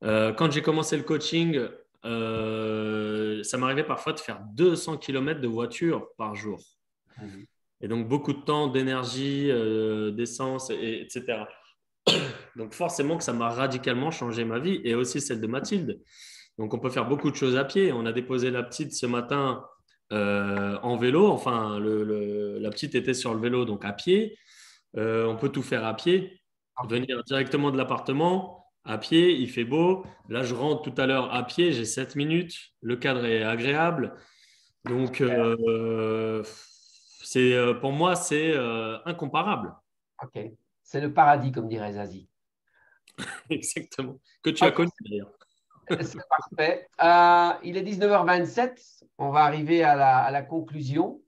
quand j'ai commencé le coaching, ça m'arrivait parfois de faire 200 km de voiture par jour. Mhm. Et donc, beaucoup de temps, d'énergie, d'essence, etc. Donc, forcément que ça m'a radicalement changé ma vie et aussi celle de Mathilde. Donc, on peut faire beaucoup de choses à pied. On a déposé la petite ce matin en vélo. Enfin, la petite était sur le vélo, donc à pied. On peut tout faire à pied. OK. Venir directement de l'appartement, à pied, il fait beau. Là, je rentre tout à l'heure à pied, j'ai 7 minutes. Le cadre est agréable. Donc, pour moi, c'est incomparable. OK. C'est le paradis, comme dirait Zazie. Exactement. Que tu as OK, connu d'ailleurs. c'est parfait. Il est 19h27. On va arriver à la conclusion.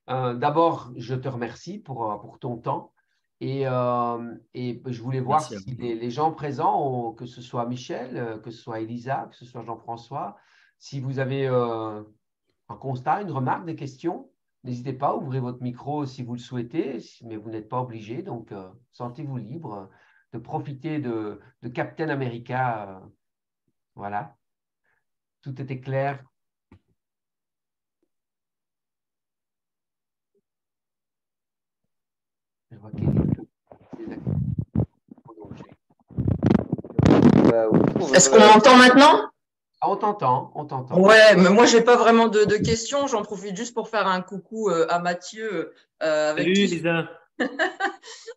D'abord, je te remercie pour ton temps. Et je voulais voir Merci à si vous. les gens présents, que ce soit Michel, que ce soit Elisa, que ce soit Jean-François, si vous avez un constat, une remarque, des questions, n'hésitez pas, ouvrez votre micro si vous le souhaitez, mais vous n'êtes pas obligé. Donc, sentez-vous libre de profiter de Captain America. Voilà, tout était clair. Je vois qu'il y a des actions prolongées. Est-ce qu'on m'entend maintenant? Ah, on t'entend, on t'entend. Ouais, mais moi, j'ai pas vraiment de questions. J'en profite juste pour faire un coucou à Mathieu, Salut Lisa.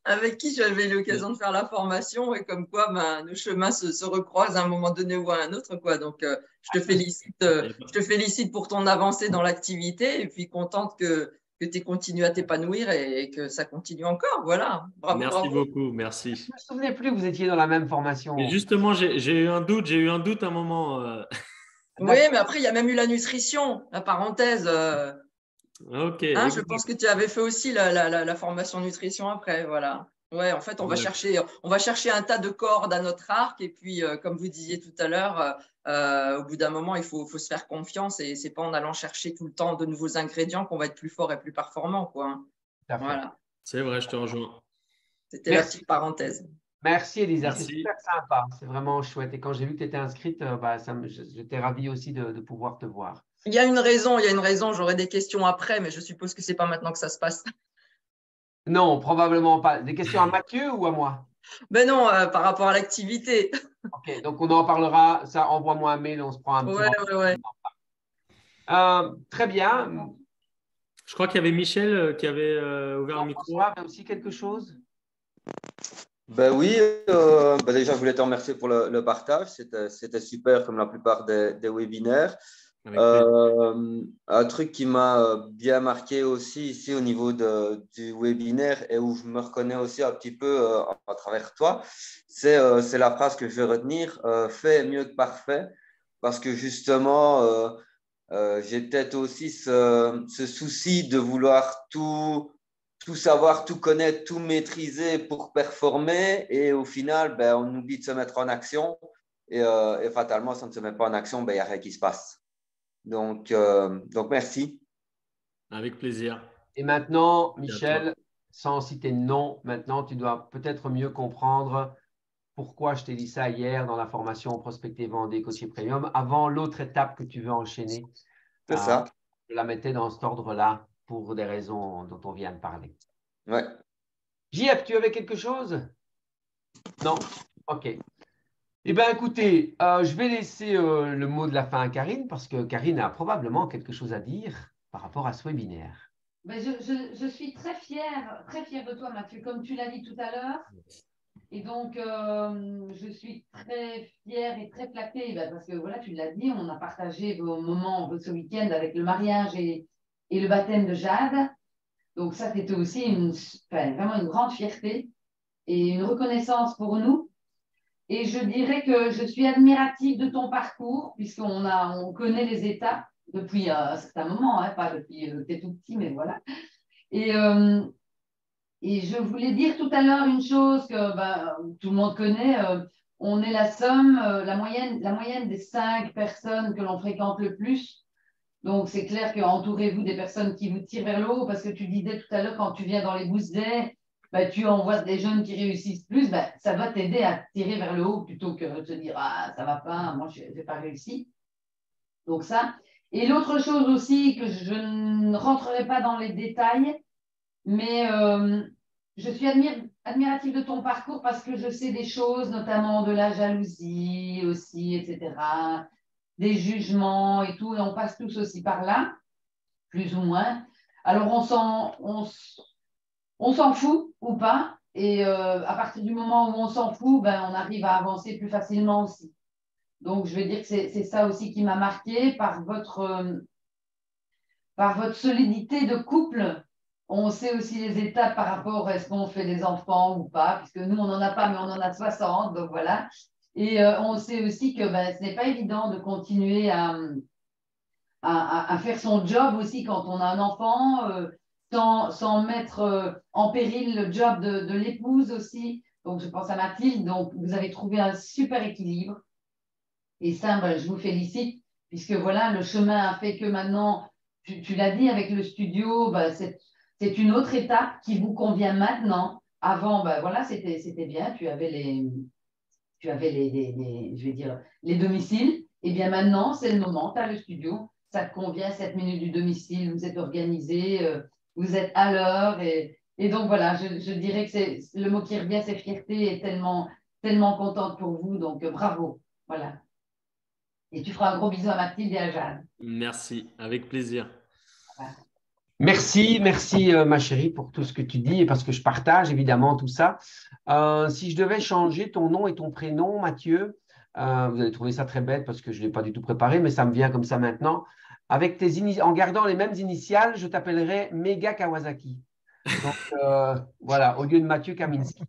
avec qui j'avais l'occasion de faire la formation et comme quoi ben, nos chemins se recroisent à un moment donné ou à un autre, quoi. Donc, je te félicite pour ton avancée dans l'activité et puis contente que tu continues à t'épanouir et que ça continue encore. Voilà. Bravo, Merci bravo. beaucoup, Je merci. ne me souvenais plus que vous étiez dans la même Et formation. justement, j'ai eu un doute à un moment. Oui, D'accord. mais après, il y a même eu la nutrition, la parenthèse. Ok, Hein, je exact. pense que tu avais fait aussi la formation nutrition après, voilà. Ouais, en fait, Exact. on va chercher un tas de cordes à notre arc et puis, comme vous disiez tout à l'heure, au bout d'un moment, faut se faire confiance et c'est pas en allant chercher tout le temps de nouveaux ingrédients qu'on va être plus fort et plus performant, quoi. Hein. Tout à fait. Voilà, C'est vrai, je te rejoins. c'était la Merci. petite parenthèse. Merci, Elisa. C'est Merci. super sympa. C'est vraiment chouette. Et quand j'ai vu que tu étais inscrite, j'étais ravi aussi de pouvoir te voir. Il y a une raison, j'aurai des questions après, mais je suppose que c'est pas maintenant que ça se passe. Non, probablement pas. Des questions à Mathieu ou à moi? Ben non, par rapport à l'activité. OK, donc on en parlera. Ça, envoie-moi un mail, on se prend un petit Ouais, rendez-vous. ouais, ouais. Très bien. Je crois qu'il y avait Michel qui avait ouvert le Jean-François micro. avait aussi quelque chose? Ben oui, déjà je voulais te remercier pour le partage, c'était super comme la plupart des webinaires. Avec plaisir. Un truc qui m'a bien marqué aussi ici au niveau du webinaire et où je me reconnais aussi un petit peu à travers toi, c'est la phrase que je vais retenir, fait est mieux que parfait, parce que justement, j'ai peut-être aussi ce souci de vouloir tout savoir, tout connaître, tout maîtriser pour performer. Et au final, ben, on oublie de se mettre en action. Et fatalement, si on ne se met pas en action, ben, il n'y a rien qui se passe. Donc merci. Avec plaisir. Et maintenant, Et à toi. Michel, sans citer de nom, maintenant, tu dois peut-être mieux comprendre pourquoi je t'ai dit ça hier dans la formation Prospecter, Vendée, Coacher Premium, avant l'autre étape que tu veux enchaîner. C'est Euh, ça. je la mettais dans cet ordre-là pour des raisons dont on vient de parler. Ouais. JF, tu avais quelque chose? Non? OK. Eh bien, écoutez, je vais laisser le mot de la fin à Karine parce que Karine a probablement quelque chose à dire par rapport à ce webinaire. Ben, je suis très fière de toi, Mathieu, comme tu l'as dit tout à l'heure. Et donc, je suis très fière et très flattée ben, parce que, voilà, tu l'as dit, on a partagé vos moments ce week-end avec le mariage et le baptême de Jade. Donc, ça, c'était aussi vraiment une grande fierté et une reconnaissance pour nous. Et je dirais que je suis admirative de ton parcours, on connaît les étapes depuis un certain moment, hein, pas depuis que tu es tout petit, mais voilà. Et, euh, et je voulais dire tout à l'heure une chose que tout le monde connaît. On est la somme, la moyenne des 5 personnes que l'on fréquente le plus. Donc, c'est clair qu'entourez-vous des personnes qui vous tirent vers le haut, parce que tu disais tout à l'heure, quand tu viens dans les boosters, tu envoies des jeunes qui réussissent plus, ça va t'aider à tirer vers le haut plutôt que de te dire, ah, ça va pas, moi, je n'ai pas réussi. Donc, ça. Et l'autre chose aussi, que je ne rentrerai pas dans les détails, Mais je suis admirative de ton parcours parce que je sais des choses, notamment de la jalousie aussi, etc., des jugements et tout, et on passe tous aussi par là, plus ou moins. Alors on s'en fout ou pas, et à partir du moment où on s'en fout, ben, on arrive à avancer plus facilement aussi. Donc, je vais dire que c'est ça aussi qui m'a marqué par votre solidité de couple. On sait aussi les étapes par rapport à est-ce qu'on fait des enfants ou pas, puisque nous, on n'en a pas, mais on en a 60, donc voilà. Et on sait aussi que ben, ce n'est pas évident de continuer à faire son job aussi quand on a un enfant, sans mettre en péril le job de l'épouse aussi. Donc, je pense à Mathilde. Donc, vous avez trouvé un super équilibre. Et ça, ben, je vous félicite, puisque voilà, le chemin a fait que maintenant, tu l'as dit avec le studio, ben, c'est une autre étape qui vous convient maintenant. Avant, ben, voilà, c'était bien, je vais dire, les domiciles. Et bien maintenant, c'est le moment, tu as le studio, ça te convient, 7 minutes du domicile, vous êtes organisé, vous êtes à l'heure. Et donc voilà, je dirais que c'est le mot qui revient, c'est fierté et tellement, tellement contente pour vous. Donc bravo. Voilà. Et tu feras un gros bisou à Mathilde et à Jeanne. Merci, avec plaisir. Voilà. Merci ma chérie pour tout ce que tu dis et parce que je partage évidemment tout ça. Si je devais changer ton nom et ton prénom, Mathieu, vous allez trouver ça très bête parce que je ne l'ai pas du tout préparé, mais ça me vient comme ça maintenant. En gardant les mêmes initiales, je t'appellerais Mega Kawasaki. Donc voilà, au lieu de Mathieu Kaminski.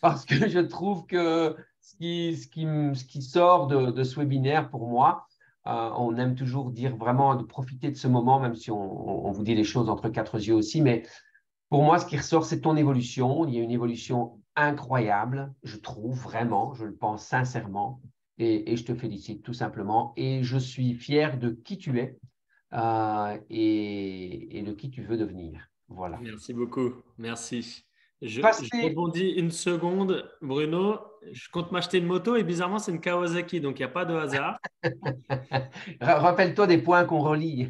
Parce que je trouve que ce qui sort de ce webinaire pour moi, on aime toujours dire vraiment de profiter de ce moment, même si on vous dit les choses entre quatre yeux aussi, mais pour moi, ce qui ressort, c'est ton évolution. Il y a une évolution incroyable, je trouve vraiment, je le pense sincèrement, et je te félicite tout simplement. Et je suis fier de qui tu es et de qui tu veux devenir. Voilà. Merci beaucoup. Merci. Je Passez. rebondis une seconde, Bruno. Je compte m'acheter une moto et bizarrement, c'est une Kawasaki, donc il n'y a pas de hasard. Rappelle-toi des points qu'on relie.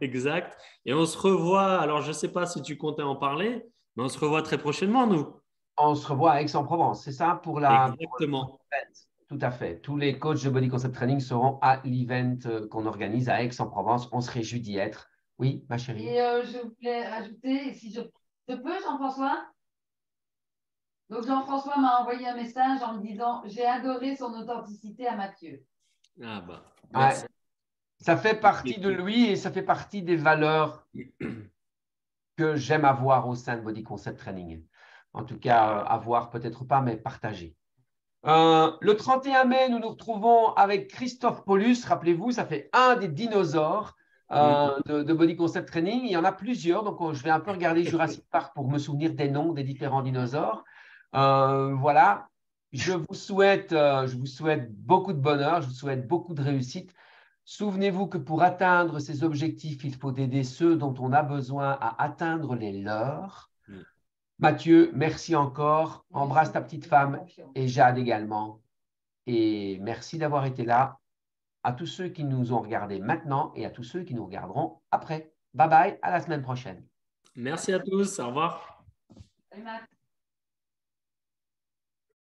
Exact. Et on se revoit. Alors, je ne sais pas si tu comptais en parler, mais on se revoit très prochainement, nous. On se revoit à Aix-en-Provence, c'est ça pour Exactement. l'event. Tout à fait. Tous les coachs de Body Concept Training seront à l'event qu'on organise à Aix-en-Provence. On se réjouit d'y être. Oui, ma chérie. Et je voulais rajouter, si je peux, Jean-François. Donc, Jean-François m'a envoyé un message en me disant j'ai adoré son authenticité à Mathieu. Ah bah, Ouais, merci. ça fait partie de lui et ça fait partie des valeurs que j'aime avoir au sein de Body Concept Training. En tout cas, avoir peut-être pas, mais partager. Le 31 mai, nous nous retrouvons avec Christophe Paulus. Rappelez-vous, ça fait un des dinosaures de Body Concept Training. Il y en a plusieurs, donc je vais un peu regarder Jurassic Park pour me souvenir des noms des différents dinosaures. Voilà, je vous souhaite beaucoup de bonheur, je vous souhaite beaucoup de réussite. Souvenez-vous que pour atteindre ces objectifs, il faut aider ceux dont on a besoin à atteindre les leurs. Mathieu, merci encore. Embrasse ta petite femme et Jade également. Et merci d'avoir été là. À tous ceux qui nous ont regardés maintenant et à tous ceux qui nous regarderont après. Bye bye, à la semaine prochaine. Merci à tous. Au revoir. Salut, Matt.